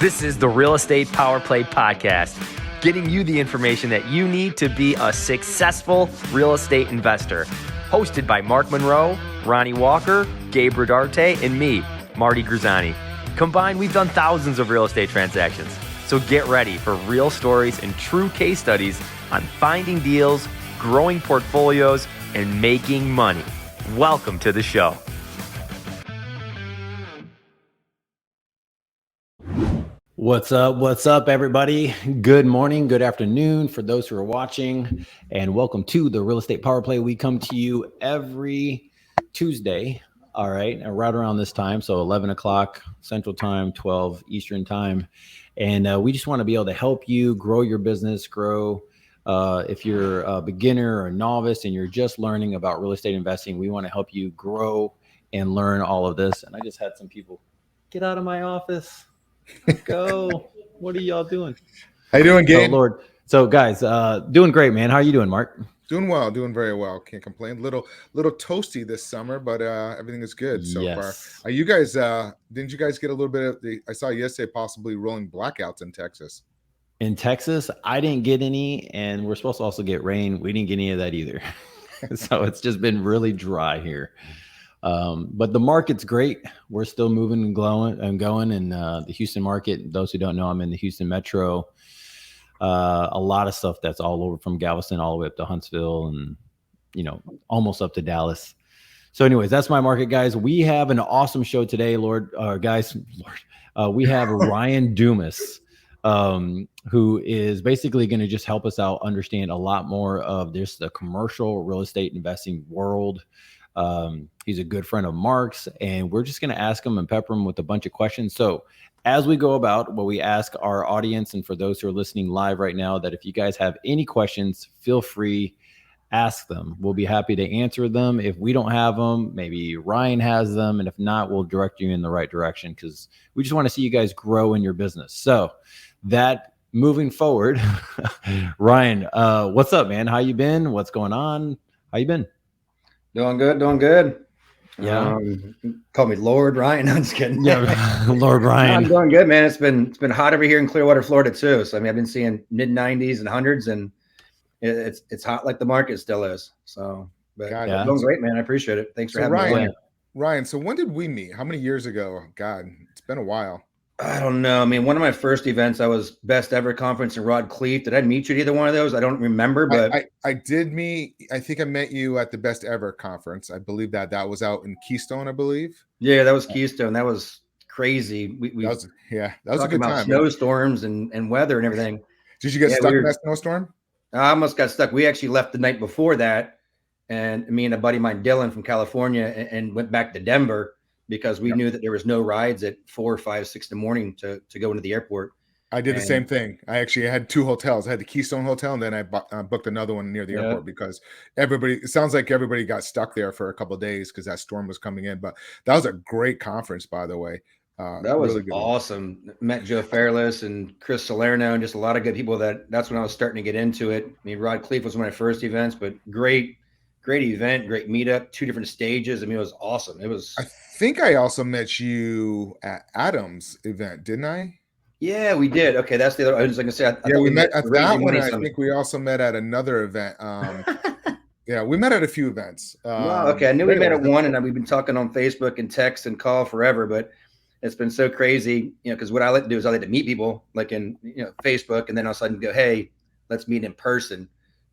This is the Real Estate Power Play Podcast, getting you the information that you need to be a successful real estate investor. Hosted by Mark Monroe, Ronald Walker, Gabe Rodarte, and me, Marty Grizzanti. Combined, we've done thousands of real estate transactions. So get ready for real stories and true case studies on finding deals, growing portfolios, and making money. Welcome to the show. What's up, everybody? Good morning, good afternoon for those who are watching, and welcome to the Real Estate Power Play. We come to you every Tuesday, all right, right around this time, so 11 o'clock Central Time, 12 Eastern Time, and we just want to be able to help you grow your business, if you're a beginner or a novice and you're just learning about real estate investing, we want to help you grow and learn all of this. And I just had some people get out of my office. Let's go. What are y'all doing? How you doing, Gabe? Oh, Lord. So, guys, doing great, man. How are you doing, Mark? Doing well, doing very well. Can't complain. Little toasty this summer, but everything is good so far. You guys, didn't you guys get a little bit of I saw yesterday possibly rolling blackouts in Texas. In Texas, I didn't get any, and we're supposed to also get rain. We didn't get any of that either. So it's just been really dry here. But the market's great. We're still moving and going. And the Houston market, those who don't know, I'm in the Houston metro. A lot of stuff that's all over from Galveston all the way up to Huntsville and, almost up to Dallas. So anyways, that's my market, guys. We have an awesome show today, guys. We have Ryan Dumas, who is basically going to just help us out understand a lot more of the commercial real estate investing world. He's a good friend of Mark's, and we're just going to ask him and pepper him with a bunch of questions. So as we go about what we ask our audience, and for those who are listening live right now, that if you guys have any questions, feel free, ask them. We'll be happy to answer them. If we don't have them, maybe Ryan has them. And if not, we'll direct you in the right direction because we just want to see you guys grow in your business. So that moving forward, Ryan, what's up, man? How you been? What's going on? How you been? Doing good. Yeah. Call me Lord Ryan. I'm just kidding. Yeah, Lord Ryan. I'm doing good, man. It's been hot over here in Clearwater, Florida too. So I've been seeing mid 90s and hundreds, and it's hot like the market still is. So, but yeah. Doing great, man. I appreciate it. Thanks for having me. Ryan, so when did we meet? How many years ago? God, it's been a while. I don't know. I mean, one of my first events, I was best ever conference in Rod Cleef. Did I meet you at either one of those? I don't remember, but I did meet. I think I met you at the best ever conference. I believe that was out in Keystone, I believe. Yeah, that was Keystone. That was crazy. That was a good time. Snowstorms and weather and everything. Did you get stuck in that snowstorm? I almost got stuck. We actually left the night before that, and me and a buddy of mine, Dylan from California, and went back to Denver. Because we knew that there was no rides at 4, 5, 6 in the morning to go into the airport. I did the same thing. I actually had 2 hotels. I had the Keystone Hotel, and then I booked another one near the airport because it sounds like everybody got stuck there for a couple of days because that storm was coming in. But that was a great conference, by the way. That was really awesome. Met Joe Fairless and Chris Salerno and just a lot of good people. That's when I was starting to get into it. I mean, Rod Cleef was one of my first events, but great event, great meetup, 2 different stages. I mean, it was awesome. I think I also met you at Adam's event, didn't I? Yeah, we did. Okay, that's the other. I was going to say. We met at that one. I think we also met at another event. Yeah, we met at a few events. Okay, I knew we met at one, and we've been talking on Facebook and text and call forever, but it's been so crazy, because what I like to do is I like to meet people, like in Facebook, and then all of a sudden go, hey, let's meet in person,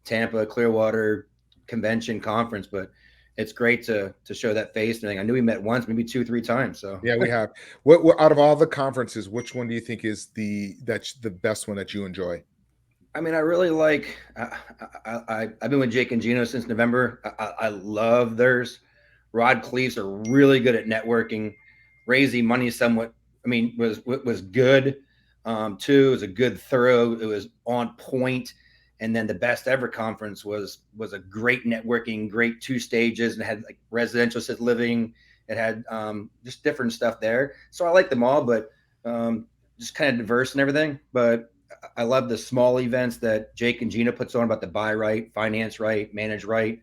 Tampa, Clearwater convention conference, but it's great to show that face thing. I knew we met once, maybe 2, 3 times. So yeah, we have. What out of all the conferences, which one do you think is the best one that you enjoy? I mean, I really like. I've been with Jake and Gino since November. I love theirs. Rod Cleef's are really good at networking, raising money. Somewhat, I mean, was good. Too, it was a good thorough. It was on point. And then the best ever conference was a great networking, great 2 stages, and it had like residential assisted living. It had just different stuff there. So I like them all, but just kind of diverse and everything. But I love the small events that Jake and Gina puts on about the buy right, finance right, manage right,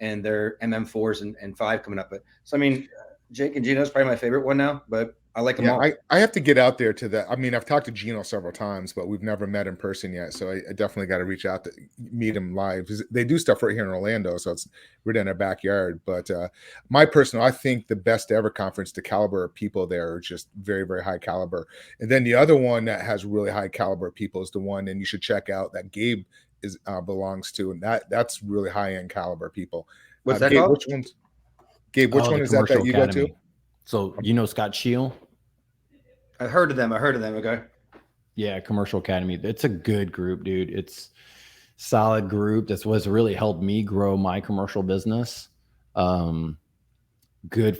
and their MM4s and 5 coming up. But so I mean, Jake and Gina is probably my favorite one now. But I like them all. I have to get out there to that. I mean, I've talked to Gino several times, but we've never met in person yet. So I definitely got to reach out to meet him live. They do stuff right here in Orlando, so it's right in our backyard. But I think the best ever conference, the caliber of people there are just very, very high caliber. And then the other one that has really high caliber people is the one, and you should check out, that Gabe belongs to, and that's really high end caliber people. What's that Gabe, called? Which one is that you go to? So Scott Shield? I heard of them. Okay. Yeah, Commercial Academy. It's a good group, dude. It's solid group. That's what's really helped me grow my commercial business. Good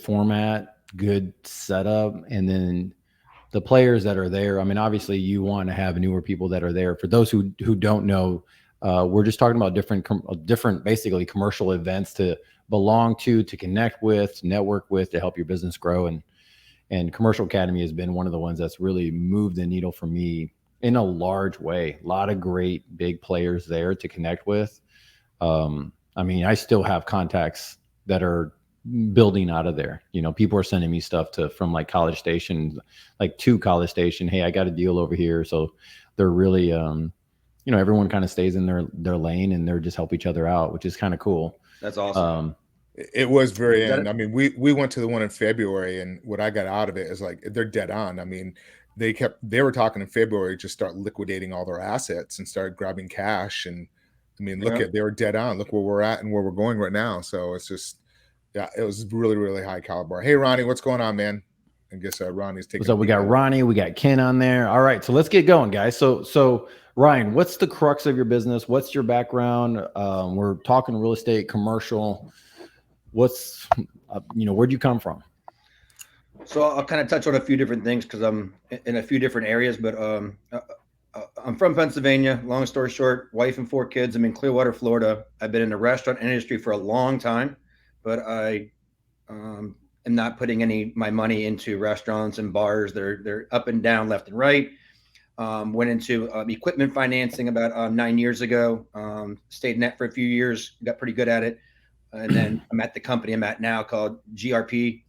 format, good setup, and then the players that are there. I mean, obviously, you want to have newer people that are there. For those who don't know, we're just talking about different basically commercial events to belong to connect with, network with, to help your business grow. And Commercial Academy has been one of the ones that's really moved the needle for me in a large way. A lot of great big players there to connect with. I mean, I still have contacts that are building out of there. People are sending me stuff from like College Station, like to College Station. Hey, I got a deal over here. So they're really, everyone kind of stays in their lane, and they're just help each other out, which is kind of cool. That's awesome. It was very end. I mean, we went to the one in February, and what I got out of it is like, they're dead on. I mean, they were talking in February, just start liquidating all their assets and start grabbing cash. And I mean, they were dead on. Look where we're at and where we're going right now. So it's just, yeah, it was really, really high caliber. Hey, Ronnie, what's going on, man? I guess Ronnie's taking. So we got Ronnie, we got Ken on there. All right, so let's get going, guys. So Ryan, what's the crux of your business? What's your background? We're talking real estate, commercial. What's, where'd you come from? So I'll kind of touch on a few different things because I'm in a few different areas, but I'm from Pennsylvania. Long story short, wife and 4 kids. I'm in Clearwater, Florida. I've been in the restaurant industry for a long time, but I am not putting my money into restaurants and bars. They're up and down, left and right. Went into equipment financing about 9 years ago. Stayed in that for a few years, got pretty good at it. And then I'm at the company I'm at now called GRP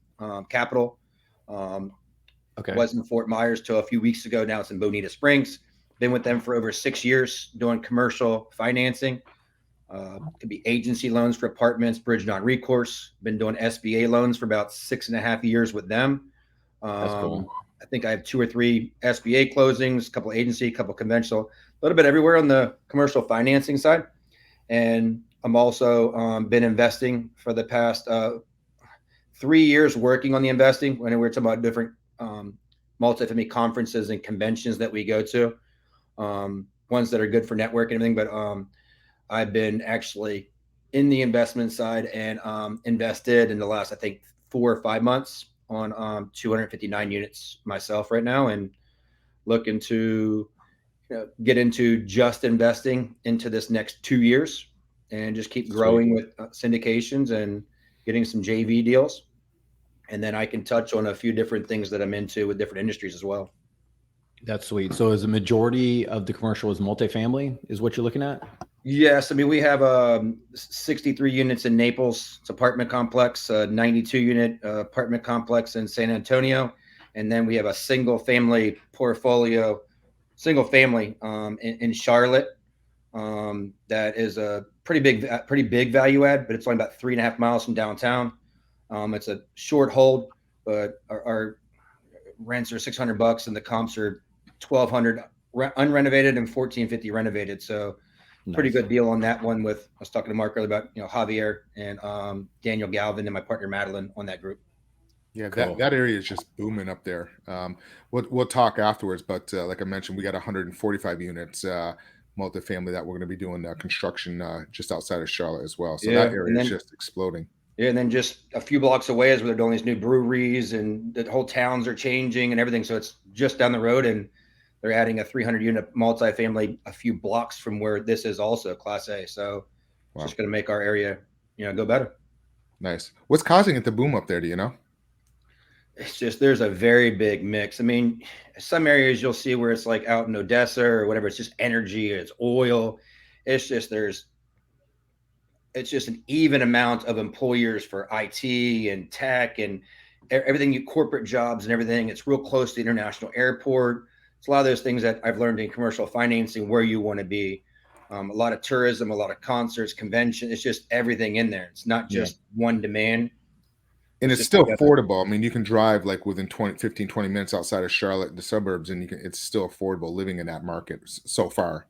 Capital. Was in Fort Myers till a few weeks ago. Now it's in Bonita Springs. Been with them for over 6 years doing commercial financing. Could be agency loans for apartments, bridge non-recourse. Been doing SBA loans for about 6.5 years with them. That's cool. I think I have 2 or 3 SBA closings, a couple agency, a couple conventional, a little bit everywhere on the commercial financing side. And I'm also been investing for the past 3 years, working on the investing. When we're talking about different multifamily conferences and conventions that we go to, ones that are good for network and everything. But I've been actually in the investment side and invested in the last, I think, 4 or 5 months on 259 units myself right now, and looking to get into just investing into this next 2 years and just keep growing with syndications and getting some JV deals. And then I can touch on a few different things that I'm into with different industries as well. That's sweet. So is the majority of the commercial is multifamily is what you're looking at? Yes. I mean, we have 63 units in Naples. It's apartment complex, 92 unit apartment complex in San Antonio. And then we have a single family portfolio, in Charlotte. That is a pretty big value add, but it's only about 3.5 miles from downtown. It's a short hold, but our rents are $600 and the comps are $1,200 unrenovated and $1,450 renovated. So pretty good deal on that one. I was talking to Mark earlier about Javier and Daniel Galvin and my partner Madeline on that group. Yeah, cool. that area is just booming up there. We'll talk afterwards, but like I mentioned, we got 145 units multifamily that we're going to be doing construction just outside of Charlotte as well. So that area is just exploding. Yeah, and then just a few blocks away is where they're doing these new breweries, and the whole towns are changing and everything. So it's just down the road, and they're adding a 300-unit multifamily a few blocks from where this is also Class A. So it's just going to make our area, go better. Nice. What's causing it to boom up there? Do you know? It's just there's a very big mix. I mean, some areas you'll see where it's like out in Odessa or whatever. It's just energy, it's oil. It's just an even amount of employers for IT and tech and everything, corporate jobs and everything. It's real close to the international airport. It's a lot of those things that I've learned in commercial financing where you want to be. A lot of tourism, a lot of concerts, convention. It's just everything in there. It's not just one demand. And it's still affordable. I mean, you can drive like within 15, 20 minutes outside of Charlotte, the suburbs, and it's still affordable living in that market so far.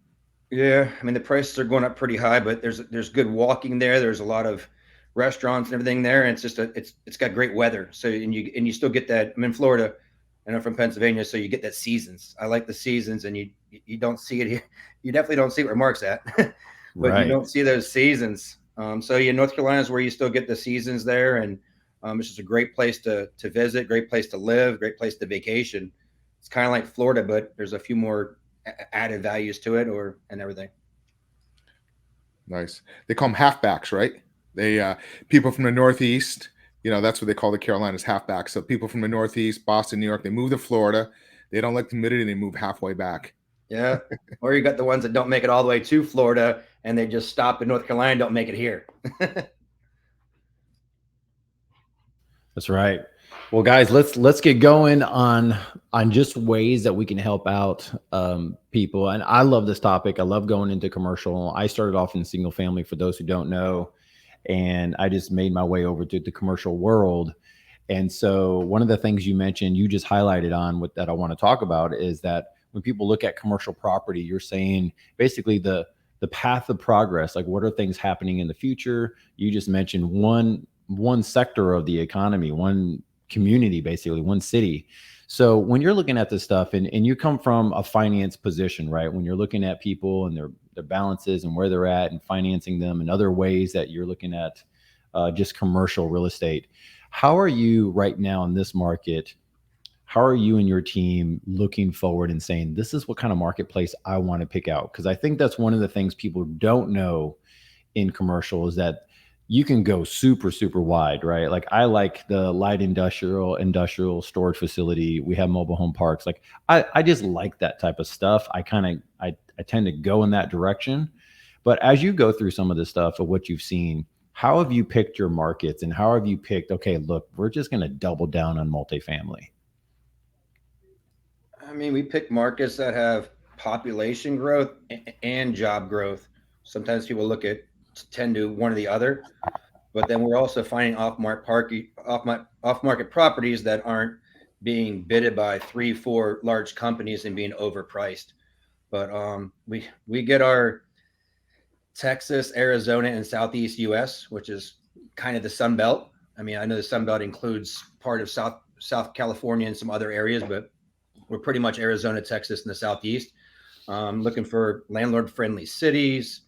Yeah. I mean, the prices are going up pretty high, but there's good walking there. There's a lot of restaurants and everything there. And it's just it's got great weather. So, and you still get that. I'm in Florida and I'm from Pennsylvania. So you get that seasons. I like the seasons, and you don't see it here. You definitely don't see it where Mark's at, but you don't see those seasons. So North Carolina is where you still get the seasons there. And it's just a great place to visit, great place to live, great place to vacation. It's kind of like Florida, but there's a few more added values to it and everything. Nice. They call them halfbacks, right? They people from the Northeast, that's what they call the Carolinas, halfbacks. So people from the Northeast, Boston, New York, they move to Florida. They don't like the humidity, and they move halfway back. Yeah. Or you got the ones that don't make it all the way to Florida and they just stop in North Carolina and don't make it here. That's right. Well, guys, let's get going on just ways that we can help out people. And I love this topic. I love going into commercial. I started off in single family, for those who don't know, and I just made my way over to the commercial world. And so one of the things you mentioned, you just highlighted on that I want to talk about, is that when people look at commercial property, you're saying basically the path of progress, like what are things happening in the future? You just mentioned one sector of the economy, one community, basically one city. So when you're looking at this stuff and you come from a finance position, right? When you're looking at people and their balances and where they're at and financing them and other ways that you're looking at just commercial real estate, how are you right now in this market? How are you and your team looking forward and saying, this is what kind of marketplace I want to pick out? Because I think that's one of the things people don't know in commercial is that you can go super, super wide, right? Like I like the light industrial storage facility. We have mobile home parks. Like I just like that type of stuff. I tend to go in that direction. But as you go through some of the stuff of what you've seen, how have you picked your markets and how have you picked, okay, look, we're just going to double down on multifamily? I mean, we pick markets that have population growth and job growth. Sometimes people tend to one or the other, but then we're also finding off-market properties that aren't being bidded by 3-4 large companies and being overpriced. But we get our Texas, Arizona, and Southeast U.S., which is kind of the Sun Belt. I mean, I know the Sun Belt includes part of South California and some other areas, but we're pretty much Arizona, Texas, and the Southeast. Looking for landlord-friendly cities,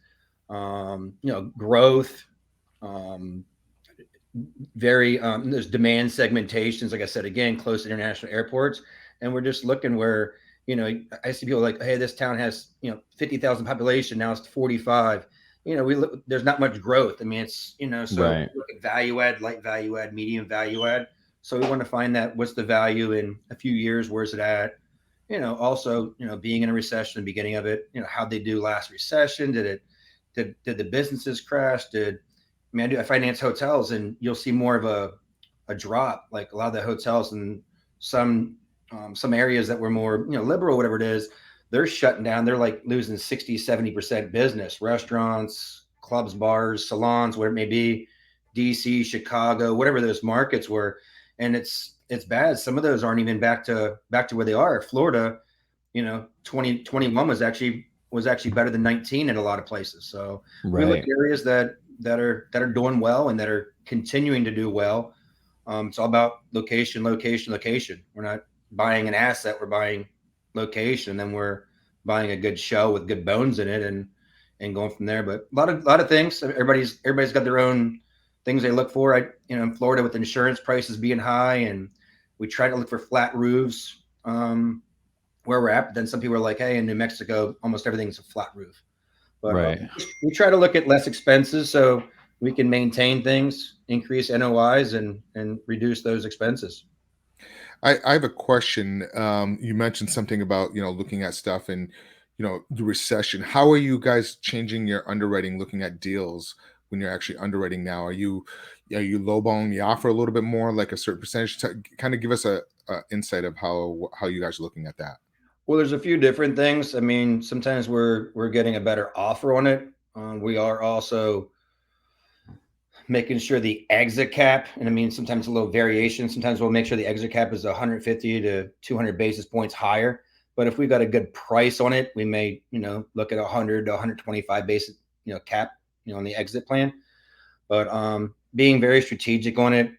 growth. There's demand segmentations, like I said, again, close to international airports. And we're just looking where, I see people like, hey, this town has, 50,000 population. Now it's 45. There's not much growth. I mean, it's, so Right. Look at value add, light value add, medium value add. So we want to find that what's the value in a few years? Where's it at? Also, being in a recession, the beginning of it, how'd they do last recession? Did the businesses crash? I finance hotels, and you'll see more of a drop, like a lot of the hotels in some areas that were more, liberal, whatever it is, they're shutting down. They're like losing 60-70% business, restaurants, clubs, bars, salons, whatever it may be, DC, Chicago, whatever those markets were. And it's bad. Some of those aren't even back to where they are. Florida, 2021 was actually better than 19 in a lot of places. So we look at areas that are doing well and that are continuing to do well. It's all about location. We're not buying an asset, we're buying location, then we're buying a good shell with good bones in it and going from there. But a lot of things. Everybody's got their own things they look for. In Florida with insurance prices being high, and we try to look for flat roofs where we're at. But then some people are like, hey, in New Mexico, almost everything's a flat roof. But we try to look at less expenses so we can maintain things, increase NOIs, and reduce those expenses. I have a question. You mentioned something about, looking at stuff and, the recession. How are you guys changing your underwriting, looking at deals when you're actually underwriting now? Are you lowballing the offer a little bit more, like a certain percentage? Kind of give us a insight of how you guys are looking at that. Well, there's a few different things. I mean, sometimes we're getting a better offer on it. We are also making sure the exit cap, and I mean, sometimes a little variation. Sometimes we'll make sure the exit cap is 150 to 200 basis points higher. But if we've got a good price on it, we may, look at 100 to 125 basis, cap, on the exit plan. But being very strategic on it,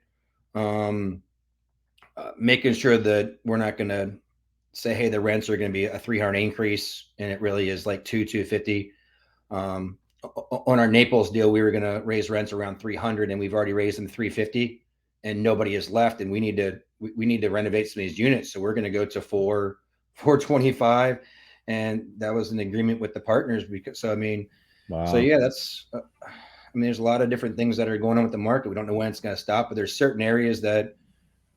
making sure that we're not going to say, hey, the rents are going to be a 300 increase, and it really is like 250. On our Naples deal, we were going to raise rents around 300, and we've already raised them 350, and nobody is left, and we need to renovate some of these units, so we're going to go to 425, and that was an agreement with the partners. Wow. So yeah, that's. There's a lot of different things that are going on with the market. We don't know when it's going to stop, but there's certain areas that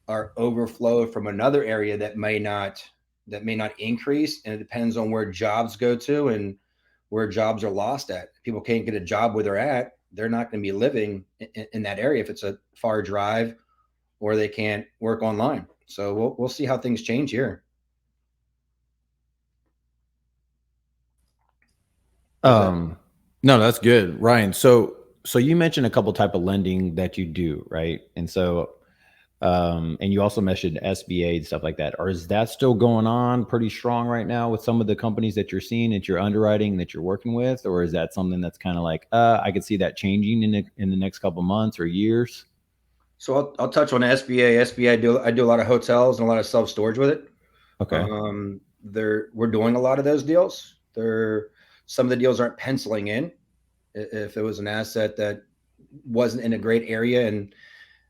are overflow from another area that may not increase, and it depends on where jobs go to and where jobs are lost at. If people can't get a job where they're at, they're not going to be living in that area if it's a far drive, or they can't work online. So we'll see how things change here. No, that's good, Ryan. So you mentioned a couple type of lending that you do, right? And so, and you also mentioned SBA and stuff like that. Or is that still going on pretty strong right now with some of the companies that you're seeing, that you're underwriting, that you're working with? Or is that something that's kind of like, I could see that changing in the next couple months or years? So I'll touch on SBA. SBA, I do a lot of hotels and a lot of self-storage with it. Okay. We're doing a lot of those deals. Some of the deals aren't penciling in. If it was an asset that wasn't in a great area and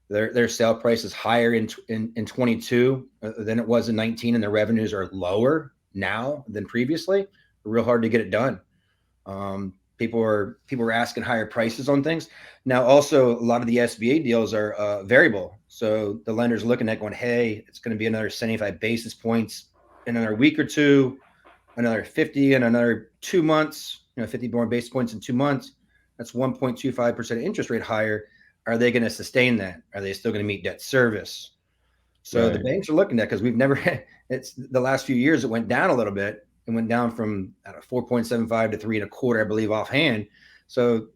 their sale price is higher in 22 than it was in 19, and their revenues are lower now than previously, real hard to get it done. People are asking higher prices on things. Now, also, a lot of the SBA deals are variable. So the lender's looking at going, hey, it's going to be another 75 basis points in another week or two, another 50 in another 2 months, 50 more basis points in 2 months. That's 1.25% interest rate higher. Are they going to sustain that? Are they still going to meet debt service? So Right. The banks are looking at, because we've never, it's the last few years, it went down a little bit. It went down from 4.75 to 3.25, I believe, offhand. So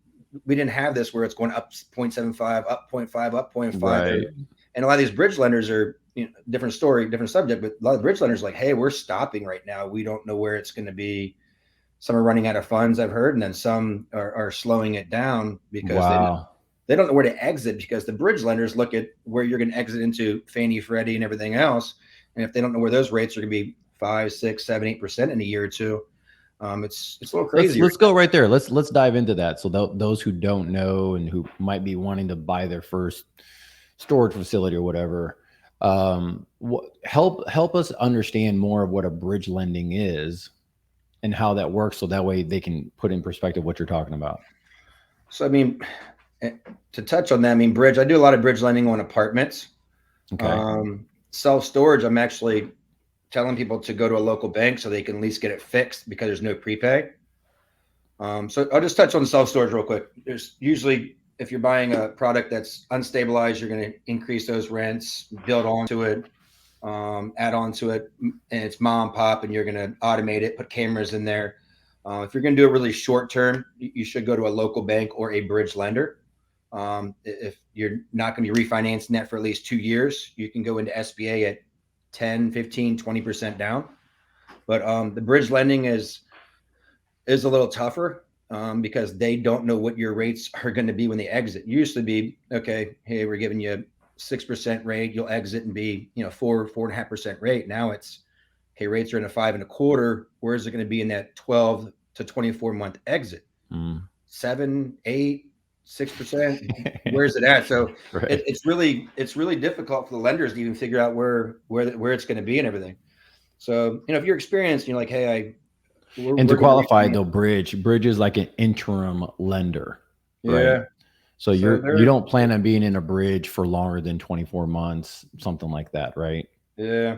we didn't have this where it's going up 0.75, up 0.5, up 0.5. Right. And a lot of these bridge lenders are, different story, different subject, but a lot of bridge lenders are like, hey, we're stopping right now. We don't know where it's going to be. Some are running out of funds, I've heard, and then some are slowing it down because they don't know where to exit, because the bridge lenders look at where you're going to exit into Fannie, Freddie, and everything else. And if they don't know where those rates are going to be 5, 6, 7, 8% in a year or two, it's a little crazy. Let's go right there. Let's dive into that. So those who don't know and who might be wanting to buy their first storage facility or whatever, help us understand more of what a bridge lending is and how that works, so that way they can put in perspective what you're talking about. So, to touch on that, bridge, I do a lot of bridge lending on apartments. Okay. Self-storage, I'm actually telling people to go to a local bank so they can at least get it fixed, because there's no prepay. So I'll just touch on self-storage real quick. There's usually, if you're buying a product that's unstabilized, you're going to increase those rents, build onto it, add on to it, and it's mom and pop, and you're going to automate it, put cameras in there. If you're going to do it really short term, you should go to a local bank or a bridge lender. If you're not going to be refinancing that for at least 2 years, you can go into SBA at 10, 15, 20% down. But the bridge lending is a little tougher because they don't know what your rates are going to be when they exit. It used to be, okay, hey, we're giving you 6% rate, you'll exit and be 4.5% rate. Now it's, hey, rates are in a 5.25. Where is it going to be in that 12 to 24 month exit? 7, 8, 6%. Where's it at? So Right. it's really difficult for the lenders to even figure out where it's going to be and everything. So if you're experienced, you're like, hey, to qualify though, bridge is like an interim lender. Right? Yeah. So you don't plan on being in a bridge for longer than 24 months, something like that, right? Yeah.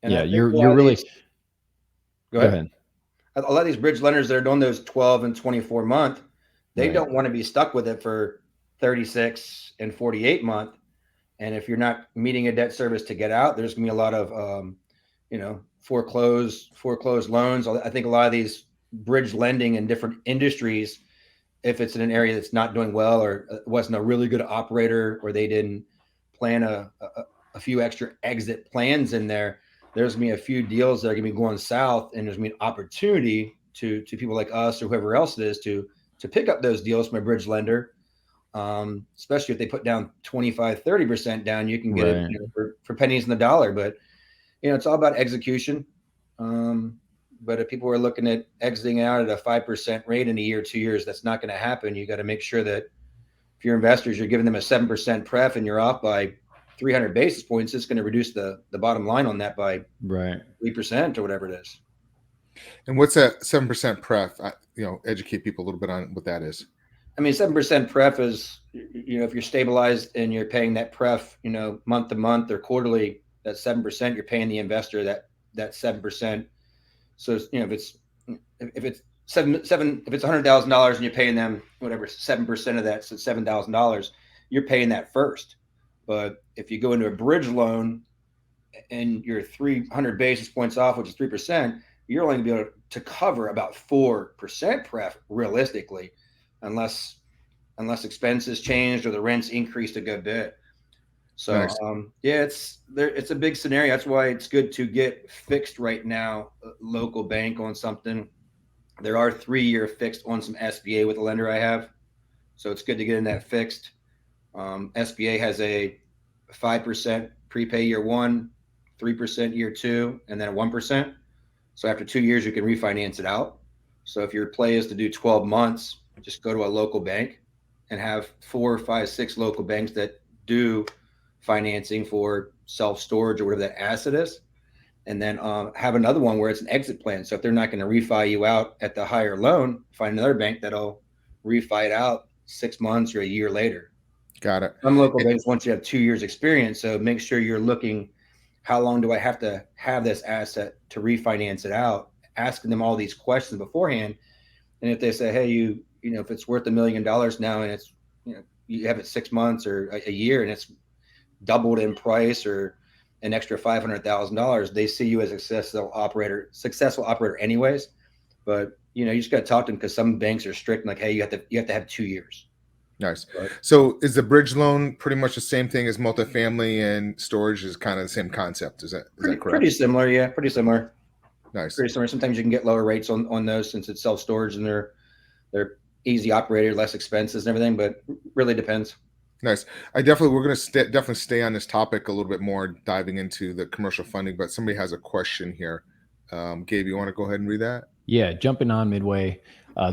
And yeah, you're really. Go ahead. A lot of these bridge lenders that are doing those 12 and 24 month, They don't want to be stuck with it for 36 and 48 month. And if you're not meeting a debt service to get out, there's gonna be a lot of, foreclosed loans. I think a lot of these bridge lending in different industries, if it's in an area that's not doing well or wasn't a really good operator, or they didn't plan a few extra exit plans in there, there's gonna be a few deals that are gonna be going south, and there's gonna be an opportunity to people like us or whoever else it is to pick up those deals from a bridge lender. Especially if they put down 25, 30% down, you can get it for pennies in the dollar. But it's all about execution. But if people are looking at exiting out at a 5% rate in a year, 2 years, that's not going to happen. You got to make sure that if your investors, you're giving them a 7% pref and you're off by 300 basis points, it's going to reduce the bottom line on that by 3% or whatever it is. And what's that 7% pref? Educate people a little bit on what that is. I mean, 7% pref is, if you're stabilized and you're paying that pref, month to month or quarterly, that 7%, you're paying the investor that 7%. So, if it's $100,000 and you're paying them whatever 7% of that, so $7,000, you're paying that first. But if you go into a bridge loan and you're 300 basis points off, which is 3%, you're only going to be able to cover about 4% pref realistically, unless expenses changed or the rents increased a good bit. So nice. It's a big scenario. That's why it's good to get fixed right now, local bank on something. There are 3-year fixed on some SBA with the lender I have. So it's good to get in that fixed. SBA has a 5% prepay year 1, 3% year 2, and then a 1%. So after 2 years, you can refinance it out. So if your play is to do 12 months, just go to a local bank and have 4, 5, 6 local banks that do financing for self-storage or whatever that asset is. And then have another one where it's an exit plan. So if they're not going to refi you out at the higher loan, find another bank that'll refi it out 6 months or a year later. Got it. Some local banks want you to have 2 years experience. So make sure you're looking, how long do I have to have this asset to refinance it out? Asking them all these questions beforehand. And if they say, hey, if it's worth $1 million now and it's, you have it 6 months or a year and it's doubled in price or an extra $500,000, they see you as a successful operator anyways. But, you just got to talk to them, because some banks are strict, like, hey, you have to have 2 years. Nice. Right. So is the bridge loan pretty much the same thing as multifamily, and storage is kind of the same concept? Is that correct? Pretty similar. Yeah. Pretty similar. Nice. Pretty similar. Sometimes you can get lower rates on those since it's self-storage and they're easy operated, less expenses and everything, but really depends. Nice. We're going to definitely stay on this topic a little bit more, diving into the commercial funding, but somebody has a question here. Gabe, you want to go ahead and read that? Yeah. Jumping on midway.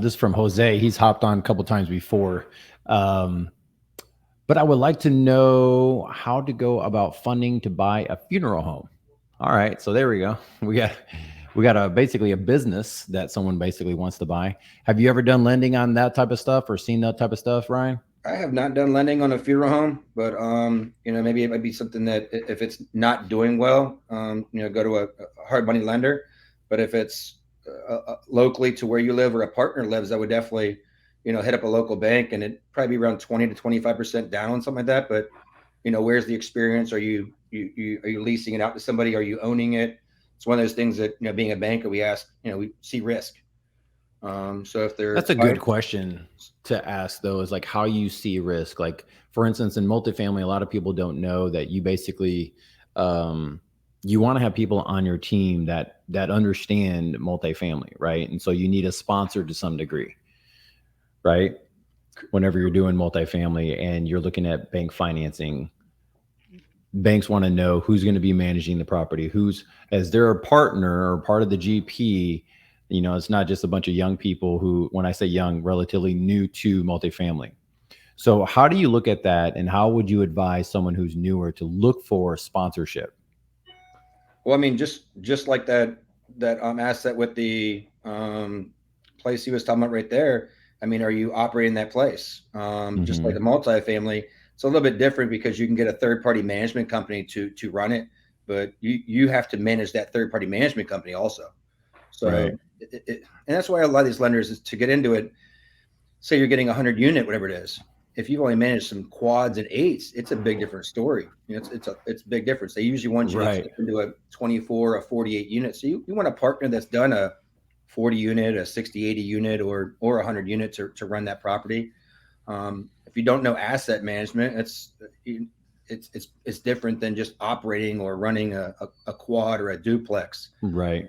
This is from Jose. He's hopped on a couple times before. But I would like to know how to go about funding to buy a funeral home. All right. So there we go. We got basically a business that someone basically wants to buy. Have you ever done lending on that type of stuff or seen that type of stuff, Ryan? I have not done lending on a funeral home, but maybe it might be something that if it's not doing well, go to a hard money lender. But if it's locally to where you live or a partner lives, I would definitely, hit up a local bank, and it'd probably be around 20 to 25% down on something like that. But where's the experience? Are you leasing it out to somebody? Are you owning it? It's one of those things that, being a banker, we ask, we see risk. So if that's a good question to ask, though, is like how you see risk. Like, for instance, in multifamily, a lot of people don't know that you basically, you want to have people on your team that understand multifamily, right? And so you need a sponsor to some degree, right? Whenever you're doing multifamily and you're looking at bank financing, banks want to know who's going to be managing the property, as they're a partner or part of the GP. It's not just a bunch of young people who, when I say young, relatively new to multifamily. So how do you look at that, and how would you advise someone who's newer to look for sponsorship? Well, I mean, just like that asset with the place he was talking about right there. I mean, are you operating that place? Just like a multifamily, it's a little bit different because you can get a third-party management company to run it, but you have to manage that third-party management company also. So, right. And that's why a lot of these lenders, is to get into it, say you're getting 100 unit, whatever it is. If you've only managed some quads and eights, it's a big different story. It's a big difference. They usually want you to flip into a 24, a 48 unit. So you want a partner that's done a 40 unit, a 60, 80 unit, or 100 units to run that property. If you don't know asset management, it's different than just operating or running a quad or a duplex. Right.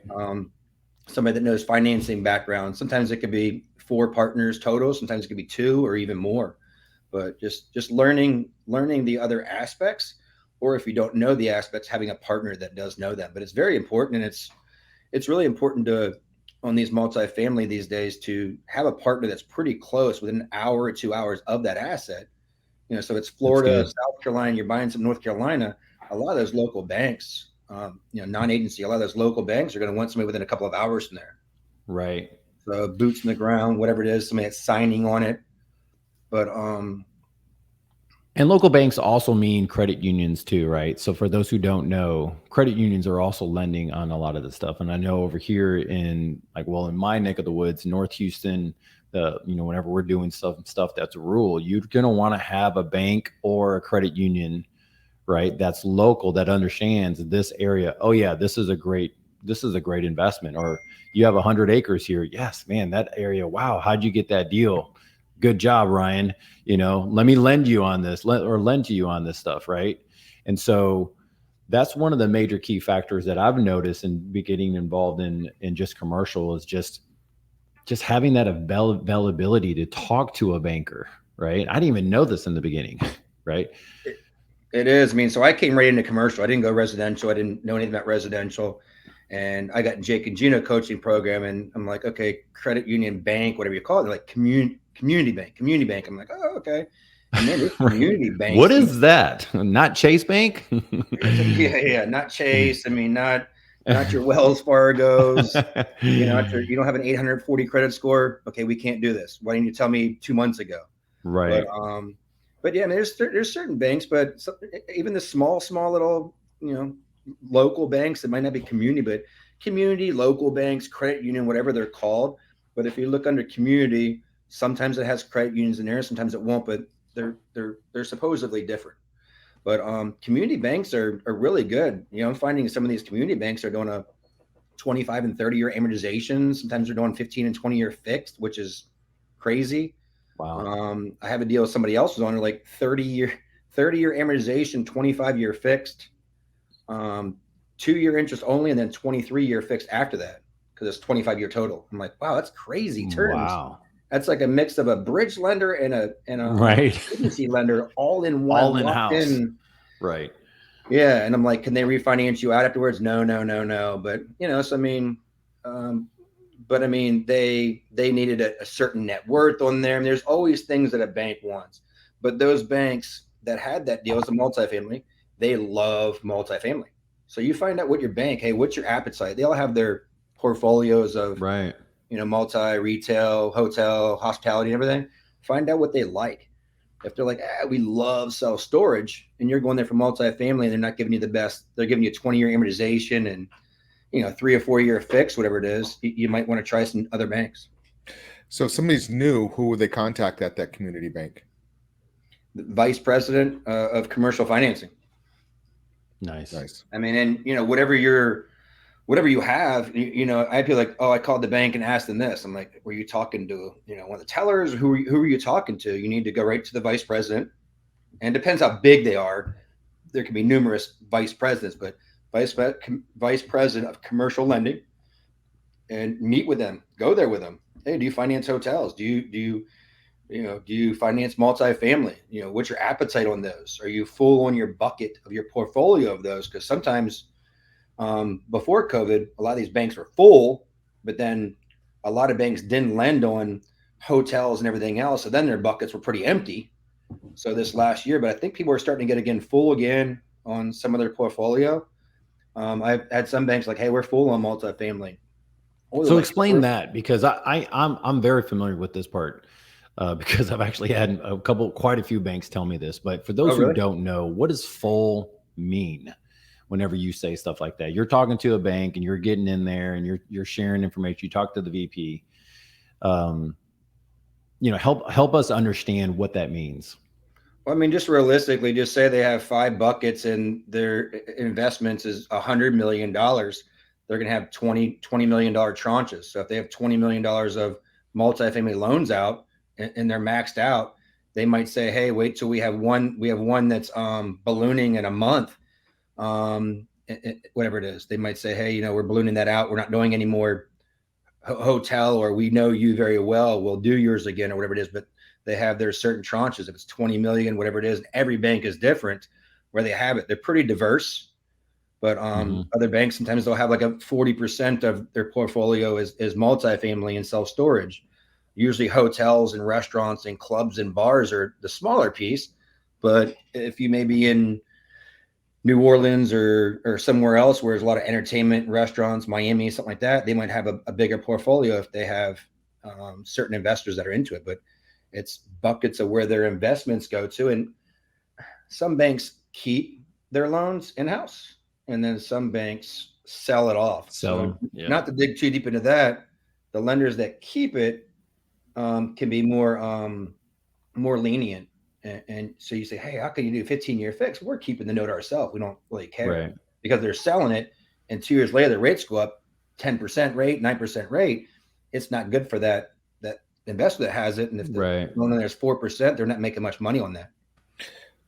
Somebody that knows financing background. Sometimes it could be 4 partners total. Sometimes it could be 2 or even more. But just learning the other aspects, or if you don't know the aspects, having a partner that does know them. But it's very important, and it's really important on these multifamily these days to have a partner that's pretty close, within an hour or 2 hours of that asset. So it's Florida, South Carolina, you're buying some North Carolina. A lot of those local banks, non-agency, a lot of those local banks are going to want somebody within a couple of hours from there. Right. So boots in the ground, whatever it is, somebody that's signing on it. But and local banks also mean credit unions too, right? So for those who don't know, credit unions are also lending on a lot of this stuff. And I know over here in my neck of the woods, North Houston, whenever we're doing stuff that's rural, you're going to want to have a bank or a credit union, right? That's local, that understands this area. Oh yeah, this is a great investment. Or you have 100 acres here. Yes, man, that area. Wow. How'd you get that deal? Good job, Ryan. Let me lend you on this, lend to you on this stuff. Right. And so that's one of the major key factors that I've noticed in getting involved in just commercial is just having that availability to talk to a banker. Right. I didn't even know this in the beginning. Right. It is. I mean, so I came right into commercial. I didn't go residential. I didn't know anything about residential. And I got in Jake and Gino coaching program, and I'm like, okay, credit union, bank, whatever you call it. They're like community bank. I'm like, oh, okay. And then it's community bank. What is that? Not Chase Bank? Yeah. Not Chase. I mean, not your Wells Fargo's. You don't have an 840 credit score. Okay, we can't do this. Why didn't you tell me 2 months ago? Right. But yeah, I mean, there's certain banks, but even the small little, local banks that might not be community, but community, local banks, credit union, whatever they're called. But if you look under community, sometimes it has credit unions in there, sometimes it won't, but they're supposedly different. But community banks are really good. I'm finding some of these community banks are doing a 25 and 30 year amortization. Sometimes they're doing 15 and 20 year fixed, which is crazy. Wow. I have a deal with somebody else who's on like 30 year amortization, 25 year fixed, 2-year interest only, and then 23-year fixed after that, because it's 25-year total. I'm like, wow, that's crazy terms. Wow. That's like a mix of a bridge lender and a right. agency lender all in one. All in house. Right. Yeah. And I'm like, can they refinance you out afterwards? No. But so I mean, but I mean, they needed a certain net worth on there. And there's always things that a bank wants. But those banks that had that deal as a multifamily, they love multifamily. So you find out what your bank, hey, what's your appetite? They all have their portfolios of, right, multi, retail, hotel, hospitality, and everything. Find out what they like. If they're like, we love self-storage, and you're going there for multifamily and they're not giving you the best, they're giving you a 20-year amortization and 3 or 4 year fix, whatever it is, you might want to try some other banks. So if somebody's new, who would they contact at that community bank? The vice president of commercial financing. Nice. I mean, and whatever you have, I'd be like, oh, I called the bank and asked them this. I'm like, were you talking to, one of the tellers? Who are you talking to? You need to go right to the vice president. And it depends how big they are. There can be numerous vice presidents, but vice president of commercial lending, and meet with them, go there with them. Hey, do you finance hotels? Do you finance multifamily? What's your appetite on those? Are you full on your bucket of your portfolio of those? Because sometimes before COVID, a lot of these banks were full, but then a lot of banks didn't lend on hotels and everything else. So then their buckets were pretty empty. So this last year, but I think people are starting to get full again on some of their portfolio. I've had some banks like, hey, we're full on multifamily. So explain that, because I'm very familiar with this part. Because I've actually had quite a few banks tell me this. But for those who don't know, what does full mean? Whenever you say stuff like that, you're talking to a bank and you're getting in there and you're sharing information. You talk to the VP. help us understand what that means. Well, I mean, just realistically, just say they have 5 buckets and their investments is $100 million. They're going to have $20 million tranches. So if they have $20 million of multifamily loans out and they're maxed out, they might say, hey, wait till we have one that's ballooning in a month. Whatever it is, they might say, hey, we're ballooning that out. We're not doing any more hotel, or we know you very well. We'll do yours again, or whatever it is. But they have their certain tranches. If it's 20 million, whatever it is, and every bank is different where they have it. They're pretty diverse. But other banks, sometimes they'll have like a 40% of their portfolio is multifamily and self-storage. Usually hotels and restaurants and clubs and bars are the smaller piece. But if you may be in New Orleans or somewhere else where there's a lot of entertainment, restaurants, Miami, something like that, they might have a bigger portfolio if they have certain investors that are into it. But it's buckets of where their investments go to. And some banks keep their loans in-house. And then some banks sell it off. Not to dig too deep into that, the lenders that keep it can be more lenient. And so you say, hey, how can you do 15-year fix? We're keeping the note ourselves. We don't really care, right? Because they're selling it. And 2 years later, the rates go up 10% rate, 9% rate. It's not good for that investor that has it. And if the loan there's 4%, they're not making much money on that.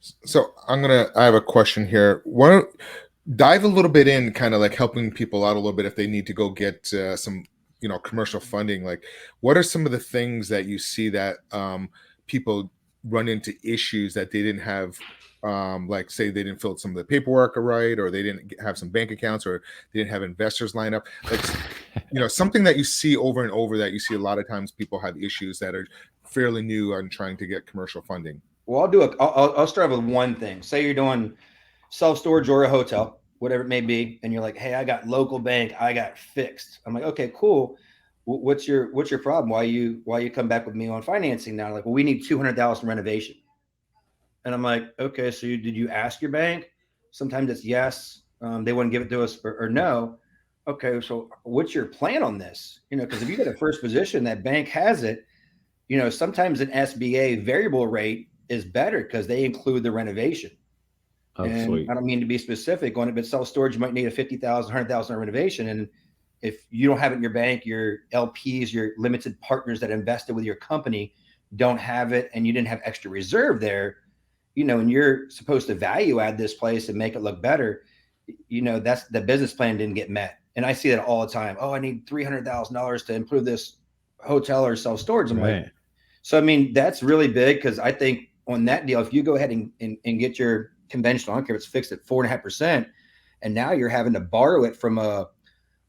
So I have a question here. Dive a little bit in, kind of like helping people out a little bit if they need to go get some, commercial funding. Like, what are some of the things that you see that people run into issues that they didn't have? Like, say they didn't fill some of the paperwork right, or they didn't have some bank accounts, or they didn't have investors lined up. Like, something that you see over and over that you see a lot of times people have issues that are fairly new on trying to get commercial funding. Well, I'll start with one thing. Say you're doing self-storage or a hotel, whatever it may be, and you're like, hey, I got local bank, I got fixed. I'm like, okay, cool. What's your problem? Why you come back with me on financing now? Like, well, we need $200,000 renovation. And I'm like, okay, so did you ask your bank? Sometimes it's yes. They wouldn't give it to us or no. Okay, so what's your plan on this? Because if you get a first position, that bank has it. Sometimes an SBA variable rate is better because they include the renovation. Oh, and sweet. I don't mean to be specific on it, but self-storage, you might need a $50,000, $100,000 renovation. And if you don't have it in your bank, your LPs, your limited partners that invested with your company don't have it, and you didn't have extra reserve there, and you're supposed to value add this place and make it look better, that's the business plan didn't get met. And I see that all the time. Oh, I need $300,000 to improve this hotel or self-storage. I'm like, so, I mean, that's really big, because I think on that deal, if you go ahead and get your conventional, I don't care if it's fixed at 4.5%, and now you're having to borrow it from a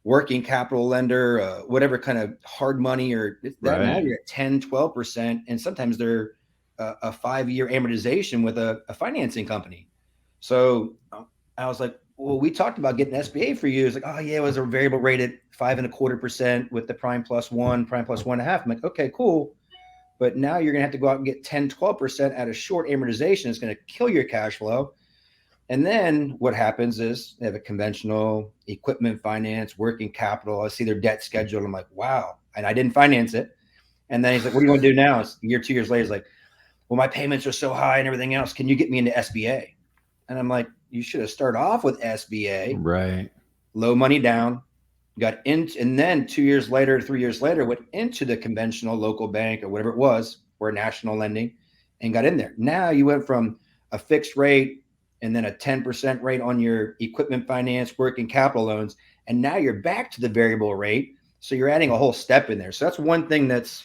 working capital lender, whatever kind of hard money, or that now you're at 10, 12%. And sometimes they're a 5-year amortization with a financing company. So I was like, well, we talked about getting SBA for you. It's like, oh yeah, it was a variable rate at 5.25% with the prime plus 1, prime plus 1.5. I'm like, okay, cool. But now you're going to have to go out and get 10, 12% at a short amortization. It's going to kill your cash flow. And then what happens is they have a conventional equipment finance, working capital. I see their debt schedule. I'm like, wow. And I didn't finance it. And then he's like, what do you want to do now? It's a year, 2 years later. He's like, well, my payments are so high and everything else. Can you get me into SBA? And I'm like, you should have started off with SBA. Right. Low money down. Got into, and then 2 years later, 3 years later, went into the conventional local bank or whatever it was, or national lending, and got in there. Now you went from a fixed rate and then a 10% rate on your equipment finance, working capital loans, and now you're back to the variable rate. So you're adding a whole step in there. So that's one thing that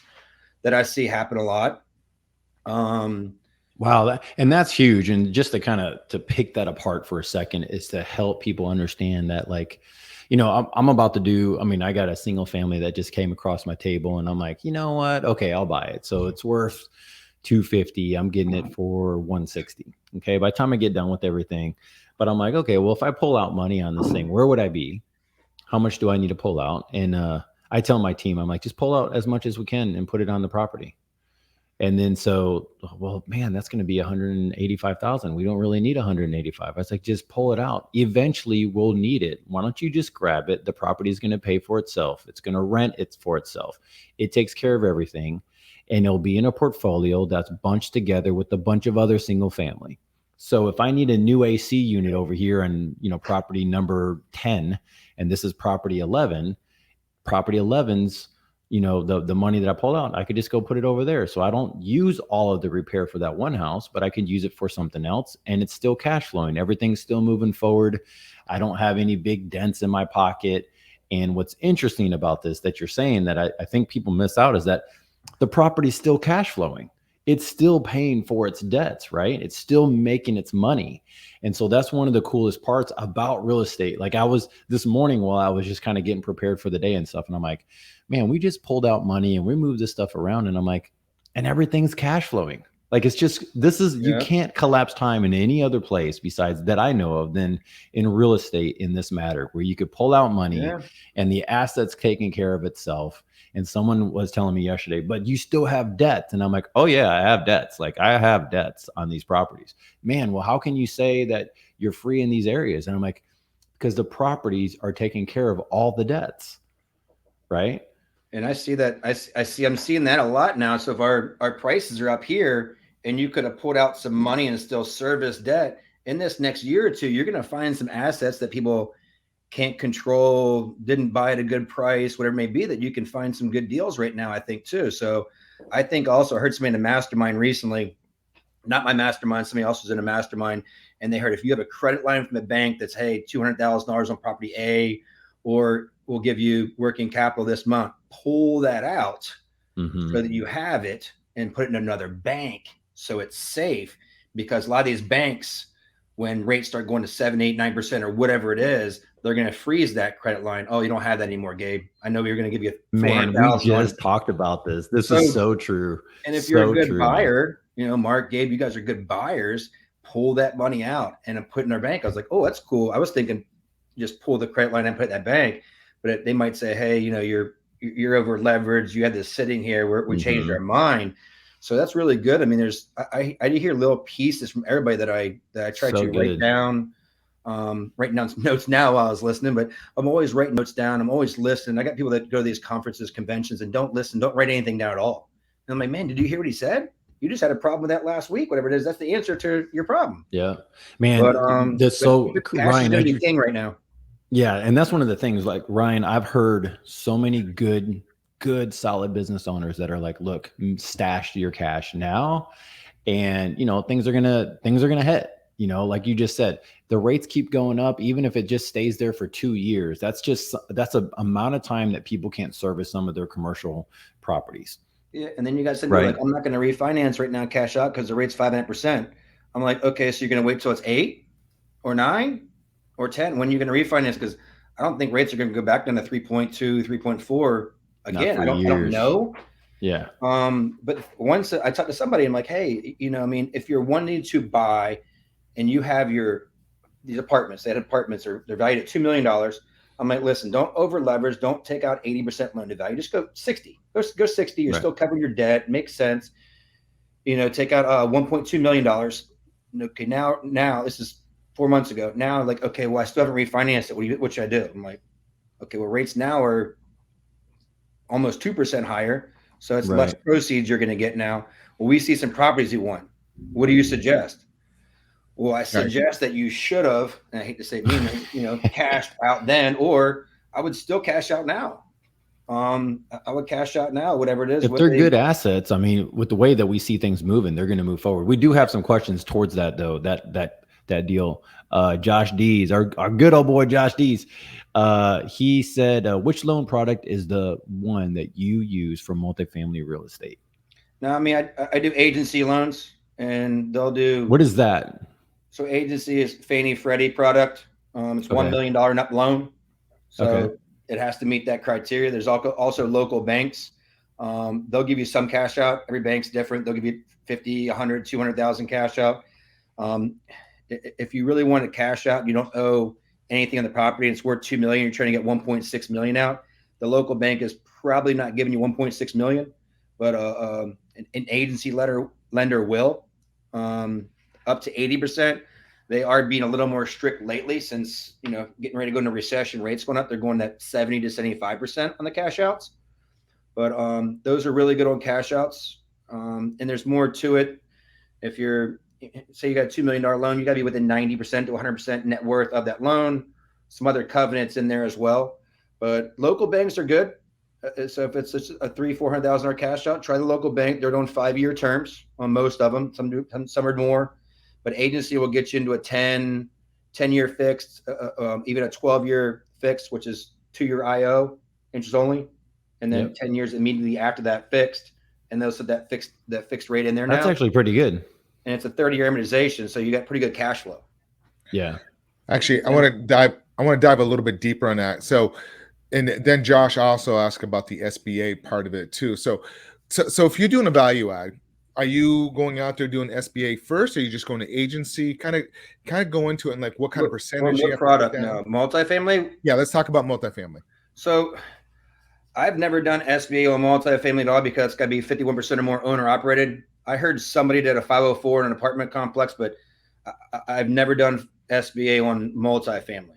I see happen a lot. Wow. That's huge. And just to pick that apart for a second is to help people understand that, like, I'm about to do, I got a single family that just came across my table, and I'm like, you know what? Okay, I'll buy it. So it's worth $250. I'm getting it for $160. Okay. By the time I get done with everything, but I'm like, okay, well, if I pull out money on this thing, where would I be? How much do I need to pull out? And I tell my team, I'm like, just pull out as much as we can and put it on the property. And then well, man, that's going to be $185,000. We don't really need 185. I was like, just pull it out. Eventually we'll need it. Why don't you just grab it? The property is going to pay for itself. It's going to rent it for itself. It takes care of everything. and it'll be in a portfolio that's bunched together with a bunch of other single family. So if I need a new AC unit over here on, property number 10, and this is property 11, property 11's, the money that I pulled out, I could just go put it over there. So I don't use all of the repair for that one house, but I can use it for something else, and it's still cash flowing. Everything's still moving forward. I don't have any big dents in my pocket. And what's interesting about this that you're saying that I think people miss out is that the property's still cash flowing. It's still paying for its debts, right? It's still making its money. And so that's one of the coolest parts about real estate. Like I was this morning while I was just kind of getting prepared for the day and stuff. And I'm like, man, we just pulled out money and we moved this stuff around. And I'm like, and everything's cash flowing. Like it's just, you can't collapse time in any other place besides that I know of than in real estate in this matter, where you could pull out money and the asset's taking care of itself. And someone was telling me yesterday, but you still have debts. And I'm like, oh yeah, I have debts. Like I have debts on these properties. Man, well, how can you say that you're free in these areas? And I'm like, because the properties are taking care of all the debts, right? And I see that. I'm seeing that a lot now. So if our prices are up here and you could have pulled out some money and still service debt in this next year or two, you're going to find some assets that people can't control, didn't buy at a good price, whatever it may be, that you can find some good deals right now, I think too. So I think also I heard somebody in a mastermind recently, not my mastermind, somebody else was in a mastermind, and they heard if you have a credit line from the bank that's, hey, $200,000 on property A, or we'll give you working capital this month, pull that out so that you have it and put it in another bank so it's safe. Because a lot of these banks, when rates start going to 7, 8, 9% or whatever it is, they're going to freeze that credit line. Oh, you don't have that anymore, Gabe. I know we were going to give you $400,000. Man, we just talked about this. This is so true. And if you're a good buyer, Mark, Gabe, you guys are good buyers, pull that money out and put it in our bank. I was like, oh, that's cool. I was thinking just pull the credit line and put it in that bank. But they might say, hey, you're over leveraged. You had this sitting here. We changed our mind. So that's really good. I mean, I did hear little pieces from everybody that I tried to write down. Writing down some notes now while I was listening, but I'm always writing notes down. I'm always listening. I got people that go to these conferences, conventions, and don't listen, don't write anything down at all. And I'm like, man, did you hear what he said? You just had a problem with that last week, whatever it is. That's the answer to your problem. Yeah, man. But, that's so Ryan, that's the thing right now. Yeah, and that's one of the things. Like Ryan, I've heard so many good, solid business owners that are like, look, stash your cash now, and things are gonna hit. Like you just said, the rates keep going up, even if it just stays there for 2 years. That's an amount of time that people can't service some of their commercial properties. Yeah, and then you guys said, right, like, I'm not going to refinance right now, cash out, because the rate's 5.5%. I'm like, okay, so you're going to wait till it's 8 or 9 or 10 when you're going to refinance? Because I don't think rates are going to go back down to 3.2, 3.4 again. I don't know. Yeah. But once I talked to somebody, I'm like, hey, if you're wanting to buy and you have these apartments, they're valued at $2 million. I'm like, listen, don't over leverage. Don't take out 80% loan to value. Just go 60. Go 60. You're still covering your debt. Makes sense. Take out $1.2 million. Okay, now this is 4 months ago. Now, like, okay, well, I still haven't refinanced it. What should I do? I'm like, okay, well, rates now are almost 2% higher. So it's less proceeds you're going to get now. Well, we see some properties you want. What do you suggest? Well, I suggest that you should have, and I hate to say cashed out then, or I would still cash out now. I would cash out now, whatever it is. If they're good assets, I mean, with the way that we see things moving, they're going to move forward. We do have some questions towards that, though, that deal. Josh Dees, our good old boy, Josh Dees, he said, which loan product is the one that you use for multifamily real estate? No, I mean, I do agency loans, and they'll do. What is that? So agency is Fannie Freddie product. It's $1 million and up loan. So it has to meet that criteria. There's also local banks. They'll give you some cash out. Every bank's different. They'll give you 50, 100, 200,000 cash out. If you really want to cash out, you don't owe anything on the property, and it's worth $2 million, you're trying to get $1.6 million out. The local bank is probably not giving you $1.6 million, but an agency lender will. Up to 80%. They are being a little more strict lately since, getting ready to go into recession, rates going up. They're going at 70 to 75% on the cash outs. But those are really good on cash outs. And there's more to it. If you're, say you got a $2 million loan, you got to be within 90% to 100% net worth of that loan. Some other covenants in there as well. But local banks are good. So if it's a $300,000-$400,000 cash out, try the local bank. They're doing 5-year terms on most of them. Some are more. But agency will get you into a 10-year fixed, even a 12-year fixed, which is 2-year IO, interest only, and then 10 years immediately after that fixed. And they'll set that fixed rate in there now. That's actually pretty good. And it's a 30-year amortization, so you got pretty good cash flow. Yeah. Actually, I want to dive a little bit deeper on that. So, and then Josh also asked about the SBA part of it too. So if you're doing a value add, are you going out there doing SBA first, or are you just going to agency? Kind of go into it and like what kind of percentage you have product now? Multifamily? Yeah, let's talk about multifamily. So I've never done SBA on multifamily at all because it's got to be 51% or more owner operated. I heard somebody did a 504 in an apartment complex, but I've never done SBA on multifamily.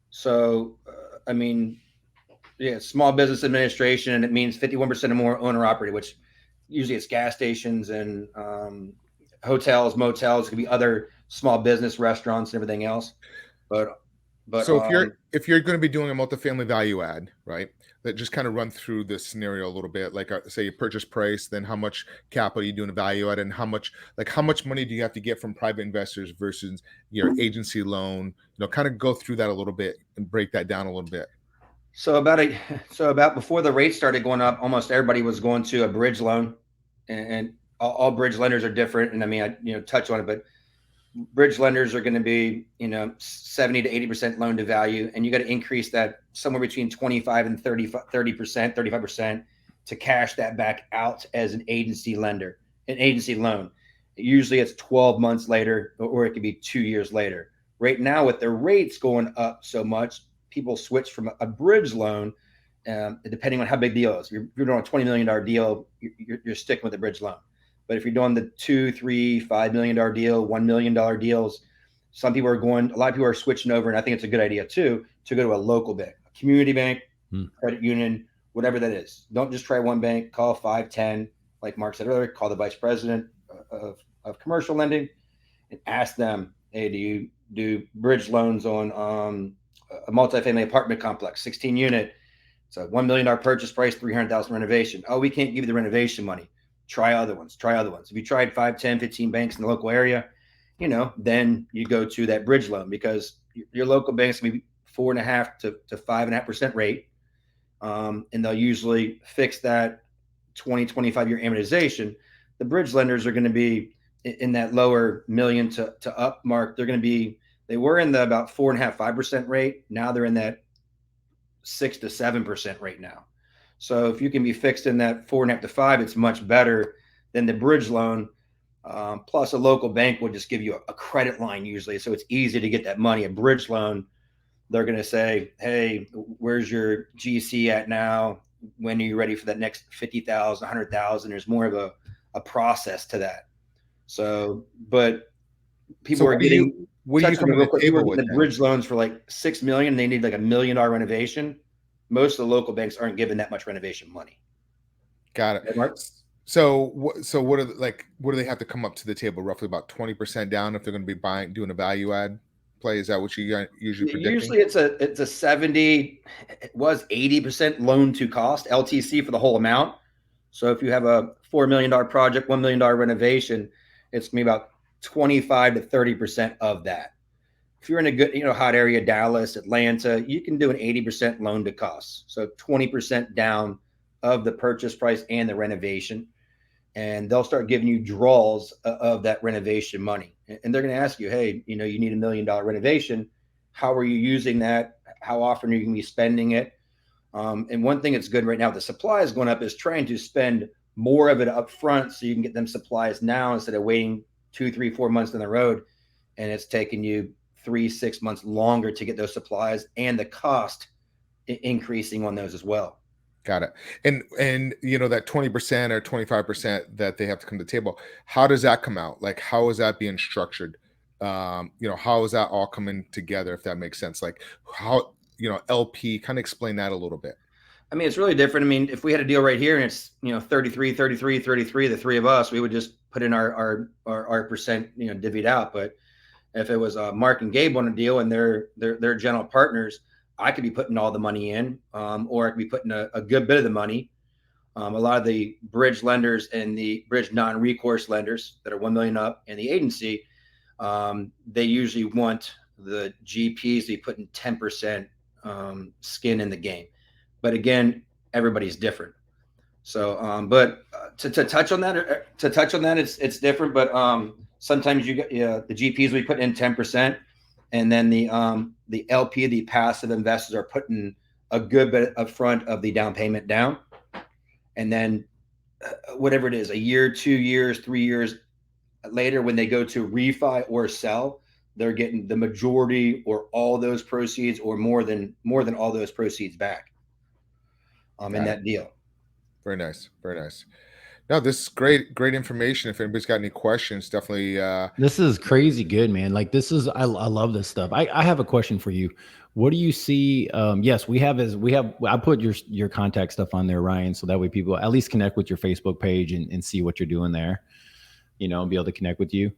So, I mean, yeah, small business administration, and it means 51% or more owner operated, which usually it's gas stations and hotels, motels. It could be other small business restaurants and everything else. But so if you're going to be doing a multifamily value add, right? That just kind of run through this scenario a little bit, like say your purchase price, then how much capital you doing a value add, and how much money do you have to get from private investors versus your agency loan? Kind of go through that a little bit and break that down a little bit. So about before the rates started going up, almost everybody was going to a bridge loan, and all bridge lenders are different. And I mean, I touch on it, but bridge lenders are going to be 70 to 80% loan to value, and you got to increase that somewhere between 25 and 35% to cash that back out as an agency lender, an agency loan. Usually it's 12 months later, or it could be 2 years later. Right now, with the rates going up so much, people switch from a bridge loan, depending on how big the deal is. If you're doing a $20 million deal, you're sticking with the bridge loan. But if you're doing the $2, $3, $5 million deal, $1 million deals, a lot of people are switching over, and I think it's a good idea too, to go to a local bank, a community bank, credit union, whatever that is. Don't just try one bank, call 5, 10, like Mark said earlier, call the vice president of commercial lending and ask them, hey, do you do bridge loans on a multifamily apartment complex, 16 unit, it's a $1 million purchase price, $300,000 renovation. Oh, we can't give you the renovation money. Try other ones. If you tried 5, 10, 15 banks in the local area, then you go to that bridge loan, because your local banks can be 4.5% to 5.5% rate. And they'll usually fix that 20, 25-year amortization. The bridge lenders are going to be in that lower million to up mark. They were in the about 4.5%, 5% rate. Now they're in that 6 to 7% rate now. So if you can be fixed in that 4.5 to 5, it's much better than the bridge loan. Plus, a local bank will just give you a credit line usually, so it's easy to get that money. A bridge loan, they're going to say, "Hey, where's your GC at now? When are you ready for that next 50,000, 100,000?" There's more of a process to that. So, but people are getting the bridge loans for like $6 million. They need like $1 million renovation. Most of the local banks aren't giving that much renovation money. Got it. Mark? So what do they have to come up to the table? Roughly about 20% down if they're going to be doing a value add play. Is that what you usually predicting? Usually it's a 70, it was 80% loan to cost, LTC for the whole amount. So if you have a $4 million project, $1 million renovation, it's going to be about 25 to 30% of that. If you're in a good, hot area, Dallas, Atlanta, you can do an 80% loan to cost. So 20% down of the purchase price and the renovation. And they'll start giving you draws of that renovation money. And they're going to ask you, hey, you need $1 million renovation. How are you using that? How often are you going to be spending it? And one thing that's good right now, the supply is going up, is trying to spend more of it up front so you can get them supplies now instead of waiting 2, 3, 4 months down the road. And it's taking you 3, 6 months longer to get those supplies, and the cost increasing on those as well. Got it. And that 20% or 25% that they have to come to the table, how does that come out? Like, how is that being structured? How is that all coming together, if that makes sense? Like how, LP, kind of explain that a little bit. I mean, it's really different. I mean, if we had a deal right here and it's, 33, 33, 33, the three of us, we would just put in our percent, divvied out. But if it was Mark and Gabe on a deal and they're general partners, I could be putting all the money in, or I could be putting a good bit of the money. A lot of the bridge lenders and the bridge non-recourse lenders that are 1 million up and the agency, they usually want the GPs to be putting 10% skin in the game. But again, everybody's different. So, but to touch on that, it's different. But sometimes you get the GPs we put in 10%, and then the LP, the passive investors, are putting a good bit up front of the down payment down, and then whatever it is, a year, 2 years, 3 years later, when they go to refi or sell, they're getting the majority or all those proceeds, or more than all those proceeds back. In that deal. Very nice. Very nice. No, this is great information. If anybody's got any questions, definitely. This is crazy good, man. Like I love this stuff. I have a question for you. What do you see? Yes, I put your contact stuff on there, Ryan, so that way people at least connect with your Facebook page and see what you're doing there, and be able to connect with you.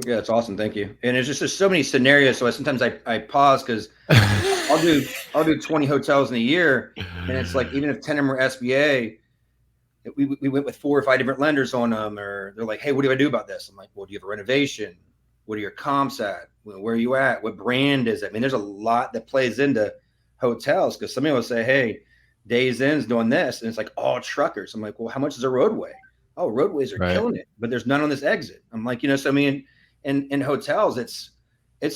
Yeah, it's awesome. Thank you. And there's so many scenarios. So sometimes I pause because I'll do 20 hotels in a year. And it's like, even if 10 of them are SBA, we went with 4 or 5 different lenders on them, or they're like, hey, what do I do about this? I'm like, well, do you have a renovation? What are your comps at? Where are you at? What brand is it? I mean, there's a lot that plays into hotels, because somebody will say, hey, Days Inn's doing this. And it's like all truckers. I'm like, well, how much is a roadway? Oh, roadways are killing it, but there's none on this exit. I'm like, so I mean, in hotels, it's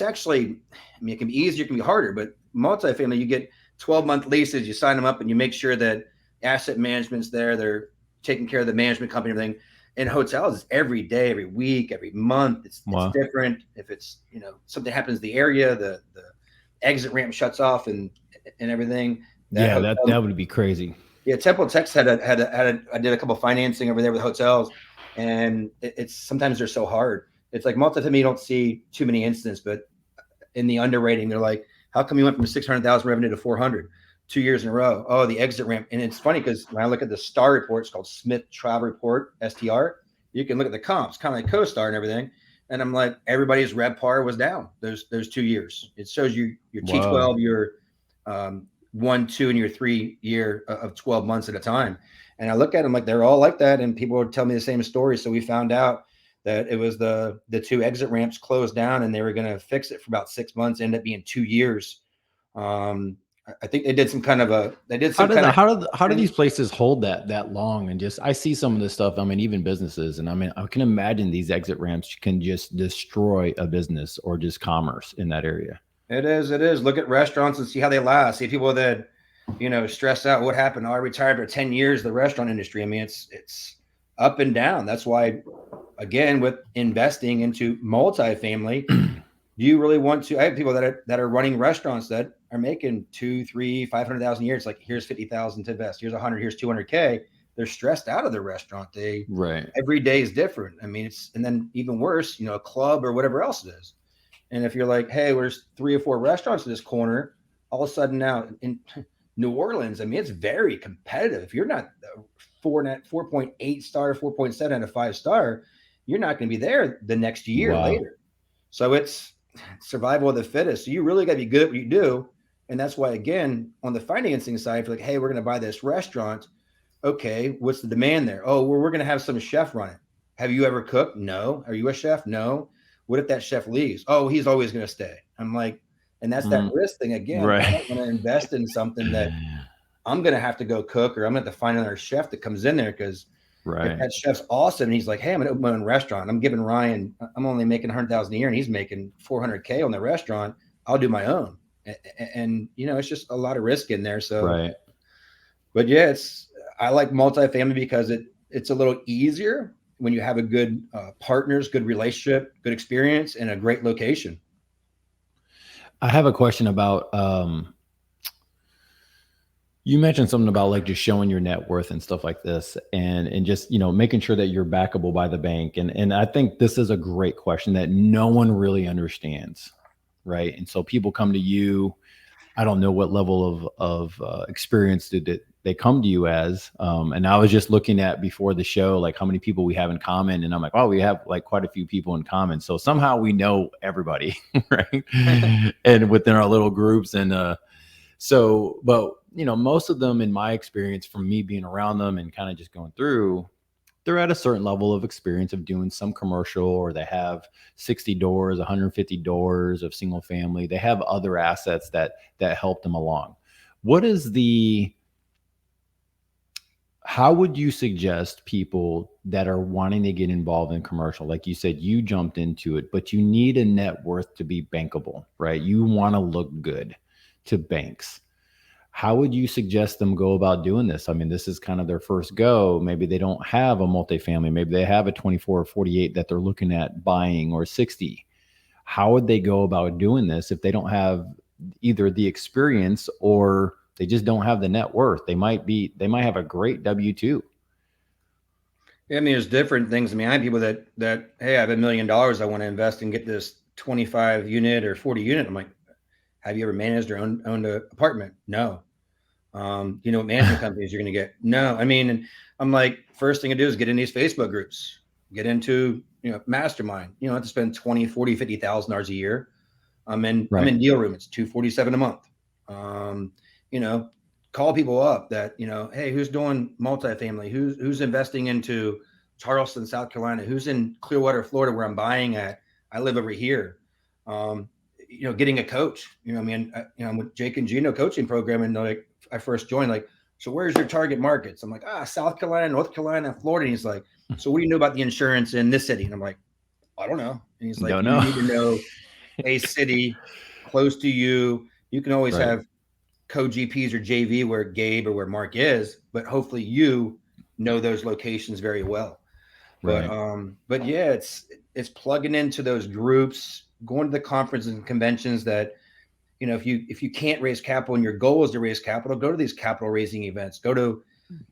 actually, I mean, it can be easier, it can be harder, but multifamily, you get 12-month leases, you sign them up, and you make sure that asset management's there. They're taking care of the management company, everything. In hotels, it's every day, every week, every month. It's different. If it's, something happens in the area, the exit ramp shuts off and everything. That would be crazy. Yeah, Temple, Texas I did a couple of financing over there with hotels, and it's sometimes they're so hard. It's like multifamily, you don't see too many incidents, but in the underwriting, they're like, how come you went from 600,000 revenue to 400 2 years in a row? Oh, the exit ramp. And it's funny because when I look at the STAR report, it's called Smith Travel Report, STR. You can look at the comps, kind of like CoStar and everything. And I'm like, everybody's RevPAR was down those 2 years. It shows you your T12, your 1, 2, and your 3 year of 12 months at a time. And I look at them like they're all like that. And people would tell me the same story. So we found out that it was the 2 exit ramps closed down, and they were going to fix it for about 6 months. Ended up being 2 years. I think they did some kind of how do these places hold that long? And just, I see some of this stuff. I mean, even businesses, and I mean, I can imagine these exit ramps can just destroy a business or just commerce in that area. It is. Look at restaurants and see how they last. See people that, stress out. What happened? Oh, I retired for 10 years, the restaurant industry. I mean, it's up and down. That's why, again, with investing into multifamily, do you really want to? I have people that are running restaurants that are making 2, 3, 500,000 a year. It's like, here's 50,000 to invest. Here's 100. Here's 200K. They're stressed out of their restaurant. Every day is different. I mean, and then even worse, a club or whatever else it is. And if you're like, hey, there's 3 or 4 restaurants in this corner, all of a sudden now in New Orleans, I mean, it's very competitive. If you're not 4.8 star, 4.7 out of 5 star, you're not going to be there the next year later. So it's survival of the fittest. So you really got to be good at what you do. And that's why, again, on the financing side, if you're like, hey, we're going to buy this restaurant. Okay, what's the demand there? Oh, we're going to have some chef run it. Have you ever cooked? No. Are you a chef? No. What if that chef leaves? Oh, he's always going to stay. I'm like, and that's that risk thing again. Right. I don't want to invest in something that I'm going to have to go cook, or I'm going to have to find another chef that comes in there, because if that chef's awesome and he's like, hey, I'm going to open my own restaurant. I'm giving Ryan, I'm only making 100,000 a year and he's making 400K on the restaurant. I'll do my own. And it's just a lot of risk in there. So, but yeah, I like multifamily because it's a little easier when you have a good partners, good relationship, good experience, and a great location. I have a question about, you mentioned something about like just showing your net worth and stuff like this, and just, making sure that you're backable by the bank. And I think this is a great question that no one really understands. Right. And so people come to you, I don't know what level of experience did they come to you as. And I was just looking at before the show, like how many people we have in common. And I'm like, oh, we have like quite a few people in common. So somehow we know everybody, right? And within our little groups. And but most of them, in my experience, from me being around them and kind of just going through, they're at a certain level of experience of doing some commercial, or they have 60 doors, 150 doors of single family. They have other assets that help them along. How would you suggest people that are wanting to get involved in commercial? Like you said, you jumped into it, but you need a net worth to be bankable, right? You want to look good to banks. How would you suggest them go about doing this? I mean, this is kind of their first go. Maybe they don't have a multifamily. Maybe they have a 24 or 48 that they're looking at buying, or 60. How would they go about doing this if they don't have either the experience or they just don't have the net worth? They might have a great W-2. I mean, there's different things. I mean, I have people that, hey, I have $1 million. I want to invest and get this 25 unit or 40 unit. I'm like, have you ever managed or owned an apartment? No. You know what management companies you're going to get? No. I mean, and I'm like, first thing I do is get in these Facebook groups, get into, mastermind. You don't have to spend 20, 40, 50,000 $50,000 a year. I'm in deal room. It's $247 a month. Call people up that, hey, who's doing multifamily? Who's investing into Charleston, South Carolina? Who's in Clearwater, Florida, where I'm buying at? I live over here. Getting a coach, I'm with Jake and Gino coaching program. And like, I first joined, like, so where's your target markets? I'm like, South Carolina, North Carolina, Florida. And he's like, so what do you know about the insurance in this city? And I'm like, I don't know. And he's like, you need to know a city close to you. You can always have co-GPs or JV where Gabe or where Mark is, but hopefully you know those locations very well. Right. But yeah, it's plugging into those groups, going to the conferences and conventions that, if you can't raise capital and your goal is to raise capital, go to these capital raising events, go to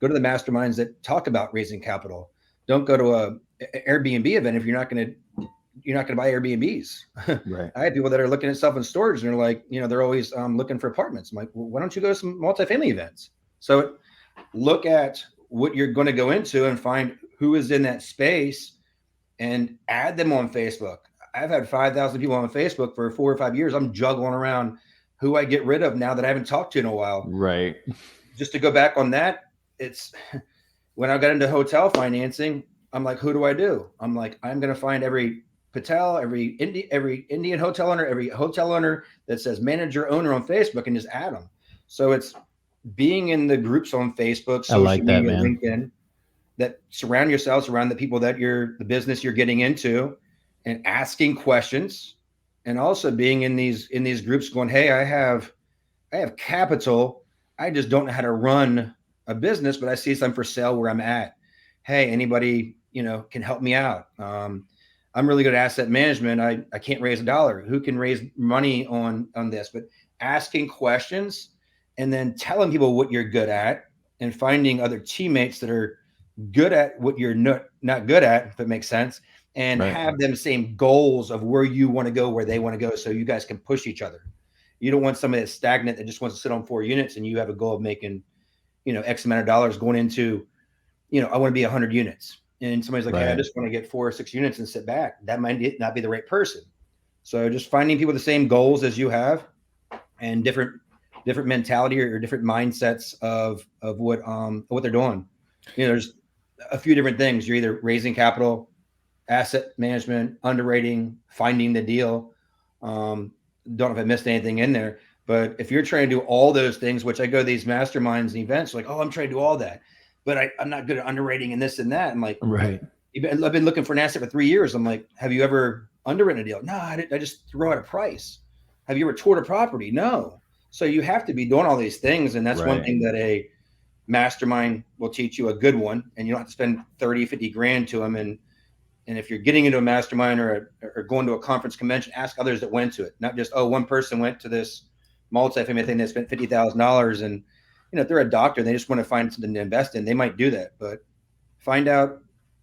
the masterminds that talk about raising capital. Don't go to a Airbnb event if you're not going to buy Airbnbs. Right. I have people that are looking at self and storage and they're like, they're always looking for apartments. I'm like, well, why don't you go to some multifamily events? So look at what you're going to go into and find who is in that space and add them on Facebook. I've had 5,000 people on Facebook for 4 or 5 years. I'm juggling around who I get rid of now that I haven't talked to in a while. Right. Just to go back on that, it's when I got into hotel financing, I'm like, who do I do? I'm like, I'm going to find every Patel, every Indian hotel owner, every hotel owner that says manager owner on Facebook and just add them. So it's being in the groups on Facebook, social media, LinkedIn, that surround yourselves around the people that the business you're getting into, and asking questions, and also being in these groups going, hey, I have capital. I just don't know how to run a business, but I see something for sale where I'm at. Hey, anybody, can help me out. I'm really good at asset management. I can't raise $1. Who can raise money on this? But asking questions and then telling people what you're good at and finding other teammates that are good at what you're not good at, if it makes sense, and have them same goals of where you want to go, where they want to go, so you guys can push each other. You don't want somebody that's stagnant that just wants to sit on 4 units and you have a goal of making, X amount of dollars going into, I want to be 100 units. And somebody's like, hey, I just want to get 4 or 6 units and sit back. That might not be the right person. So just finding people with the same goals as you have and different mentality or different mindsets of what they're doing. There's a few different things. You're either raising capital, asset management, underwriting, finding the deal. Don't know if I missed anything in there, but if you're trying to do all those things, which I go to these masterminds and events, like, oh, I'm trying to do all that, but I'm not good at underwriting and this and that. I'm like, right. I've been looking for an asset for 3 years. I'm like, have you ever underwritten a deal? No, I just throw out a price. Have you ever toured a property? No. So you have to be doing all these things. And that's one thing that a mastermind will teach you, a good one. And you don't have to spend 30, 50 grand to them. And if you're getting into a mastermind or going to a conference convention, ask others that went to it. Not just, one person went to this multifamily thing that spent $50,000. And, if they're a doctor, and they just want to find something to invest in, they might do that. But find out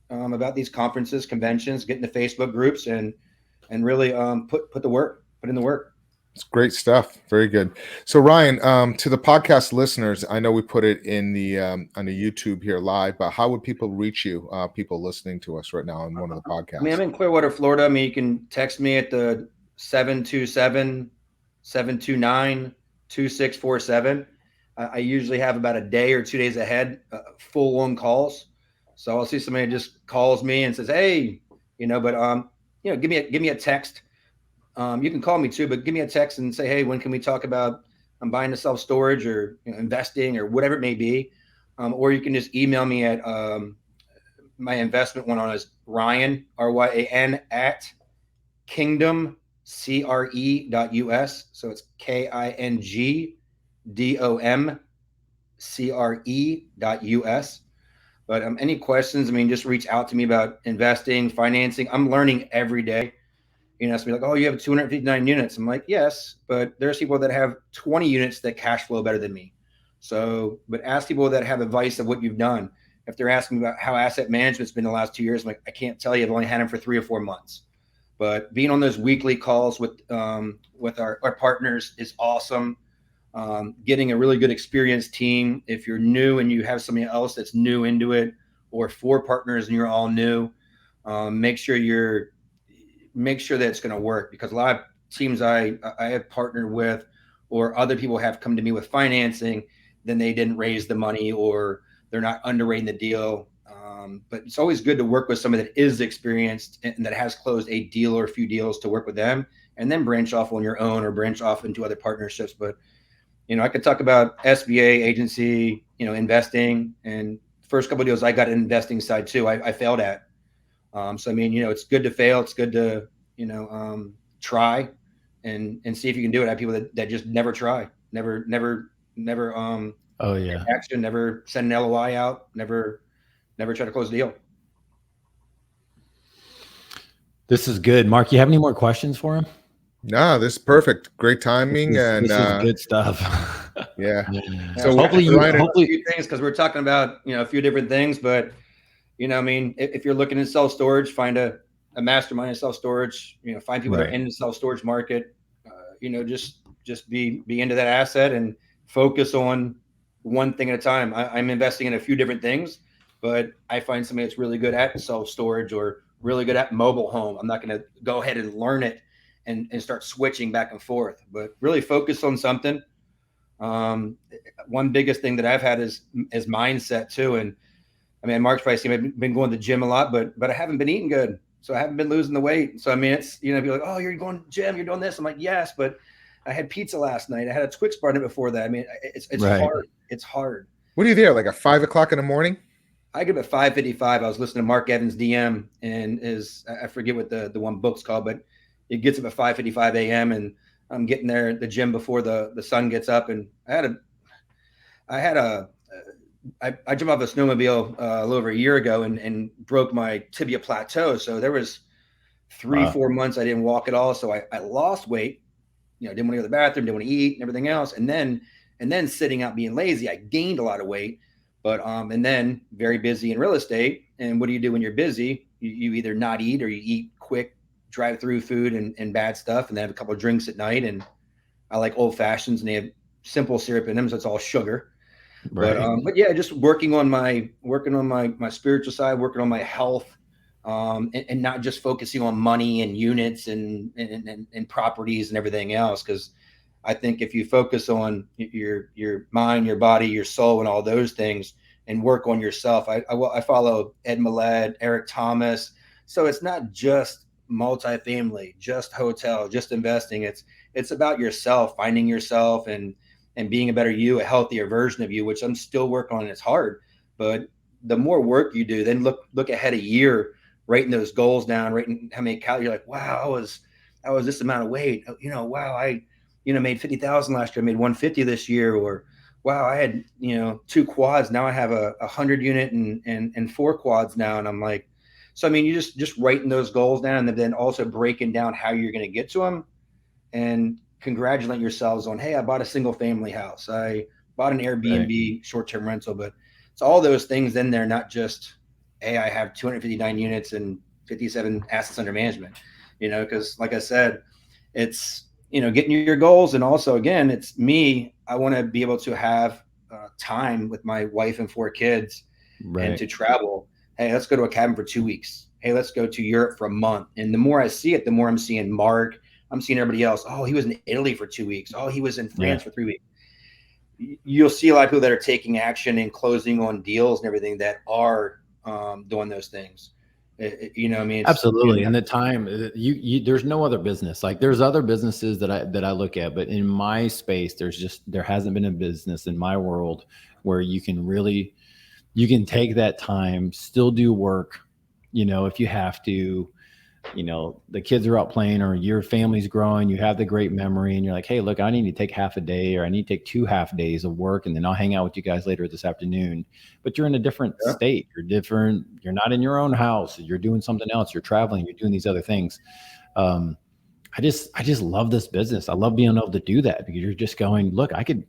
about these conferences, conventions, get in the Facebook groups and really put in the work. It's great stuff. Very good. So Ryan, to the podcast listeners, I know we put it in the on the YouTube here live, but how would people reach you? People listening to us right now on one of the podcasts. I mean, I'm in Clearwater, Florida. I mean, you can text me at the 727-729-2647. I usually have about a day or 2 days ahead, full on calls. So I'll see somebody just calls me and says, "Hey, but give me a text. You can call me too, but give me a text and say, hey, when can we talk about I'm buying to self-storage or investing or whatever it may be. Or you can just email me at my investment one on is Ryan, RYAN at kingdomcre.us. So it's KINGDOMCRE.us. But any questions, I mean, just reach out to me about investing, financing. I'm learning every day. It's be like, oh, you have 259 units. I'm like, yes, but there's people that have 20 units that cash flow better than me. So, but ask people that have advice of what you've done. If they're asking about how asset management's been the last 2 years, I'm like, I can't tell you. I've only had them for 3 or 4 months. But being on those weekly calls with our partners is awesome. Getting a really good experienced team. If you're new and you have somebody else that's new into it, or 4 partners and you're all new, make sure that it's going to work, because a lot of teams I have partnered with or other people have come to me with financing, then they didn't raise the money or they're not underwriting the deal. But it's always good to work with somebody that is experienced and that has closed a deal or a few deals, to work with them and then branch off on your own or branch off into other partnerships. But, I could talk about SBA agency, investing, and first couple of deals I got an investing side too. I failed at. So, I mean, it's good to fail. It's good to, try and see if you can do it. I have people that just never try, never, action, never send an LOI out, never try to close a deal. This is good. Mark, you have any more questions for him? No, this is perfect. Great timing. This is good stuff. Yeah. So hopefully a few things, because we're talking about, a few different things, but I mean, if you're looking to self-storage, find a mastermind in self-storage, find people that are in the self-storage market, just be into that asset and focus on one thing at a time. I'm investing in a few different things, but I find somebody that's really good at self-storage or really good at mobile home. I'm not going to go ahead and learn it and start switching back and forth, but really focus on something. One biggest thing that I've had is mindset too. And I mean, Mark's probably seen I've been going to the gym a lot, but I haven't been eating good. So I haven't been losing the weight. So, I mean, it's, be like, oh, you're going to the gym, you're doing this. I'm like, yes, but I had pizza last night. I had a Twix bar before that. I mean, it's right. hard. It's hard. What are you there? Like at 5 o'clock in the morning? I get up at 5:55. I was listening to Mark Evans' DM, and I forget what the one book's called, but it gets up at 5:55 a.m. and I'm getting there at the gym before the sun gets up. And I jumped off a snowmobile a little over a year ago and broke my tibia plateau. So there was 3-4 months I didn't walk at all. So I lost weight, didn't want to go to the bathroom, didn't want to eat and everything else. And then sitting out being lazy, I gained a lot of weight. But and then very busy in real estate. And what do you do when you're busy? You either not eat or you eat quick drive-through food and bad stuff, and then have a couple of drinks at night. And I like old fashions, and they have simple syrup in them, so it's all sugar. Right. But yeah, just working on my spiritual side, working on my health, and not just focusing on money and units and properties and everything else. Because I think if you focus on your mind, your body, your soul, and all those things, and work on yourself, I follow Ed Millett, Eric Thomas. So it's not just multifamily, just hotel, just investing. It's about yourself, finding yourself and being a better you, a healthier version of you, which I'm still working on. It's hard, but the more work you do, then look ahead a year, writing those goals down, writing how many calories. You're like, wow, I was this amount of weight. Wow, I made 50,000 last year, I made 150 this year. Or wow, I had 2 quads, now I have a 100 unit and 4 quads now. And I'm like, so I mean, you just writing those goals down, and then also breaking down how you're going to get to them, and congratulate yourselves on, hey, I bought a single family house, I bought an Airbnb short-term rental. But it's all those things in there, not just, hey, I have 259 units and 57 assets under management, because like I said, it's getting your goals. And also, again, it's me. I want to be able to have time with my wife and 4 kids and to travel. Hey, let's go to a cabin for 2 weeks. Hey, let's go to Europe for a month. And the more I see it, the more I'm seeing Mark. I'm seeing everybody else. Oh, he was in Italy for 2 weeks. Oh, he was in France for 3 weeks. You'll see a lot of people that are taking action and closing on deals and everything that are doing those things. What I mean? Absolutely. And the time there's no other business. Like there's other businesses that I look at, but in my space, there hasn't been a business in my world where you can take that time, still do work, if you have to, the kids are out playing or your family's growing, you have the great memory and you're like, hey, look, I need to take half a day or I need to take 2 half days of work and then I'll hang out with you guys later this afternoon. But you're in a different state. You're different. You're not in your own house. You're doing something else. You're traveling. You're doing these other things. I just love this business. I love being able to do that because you're just going, look, I could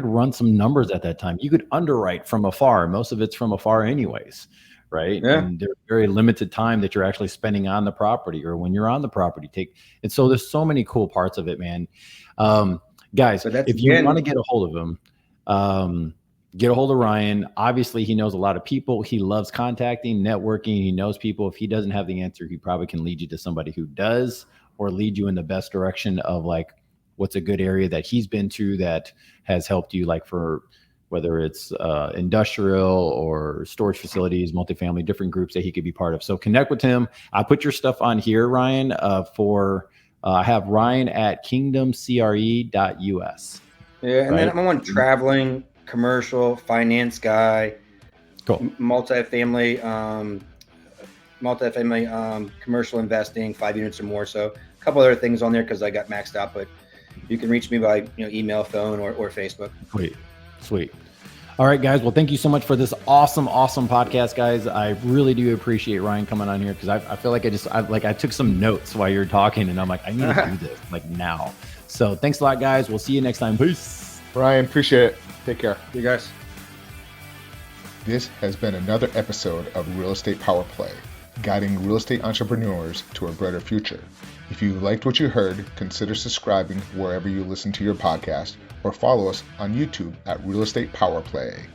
run some numbers at that time. You could underwrite from afar. Most of it's from afar anyways. Right. Yeah. And there's very limited time that you're actually spending on the property or when you're on the property. And so there's so many cool parts of it, man. Guys, if you want to get a hold of him, get a hold of Ryan. Obviously, he knows a lot of people. He loves contacting, networking. He knows people. If he doesn't have the answer, he probably can lead you to somebody who does or lead you in the best direction of like what's a good area that he's been to that has helped you, like for whether it's industrial or storage facilities, multifamily, different groups that he could be part of. So connect with him. I put your stuff on here, Ryan, I have Ryan at kingdomcre.us. Yeah, and then I'm on traveling, commercial, finance guy, cool. multifamily, commercial investing, 5 units or more. So a couple other things on there because I got maxed out, but you can reach me by email, phone, or Facebook. Sweet. All right, guys. Well, thank you so much for this awesome podcast, guys. I really do appreciate Ryan coming on here because I feel like I took some notes while you're talking and I'm like, I need to do this like now. So thanks a lot, guys. We'll see you next time. Peace. Ryan, appreciate it. Take care. You guys. This has been another episode of Real Estate Power Play, guiding real estate entrepreneurs to a brighter future. If you liked what you heard, consider subscribing wherever you listen to your podcast or follow us on YouTube at Real Estate Power Play.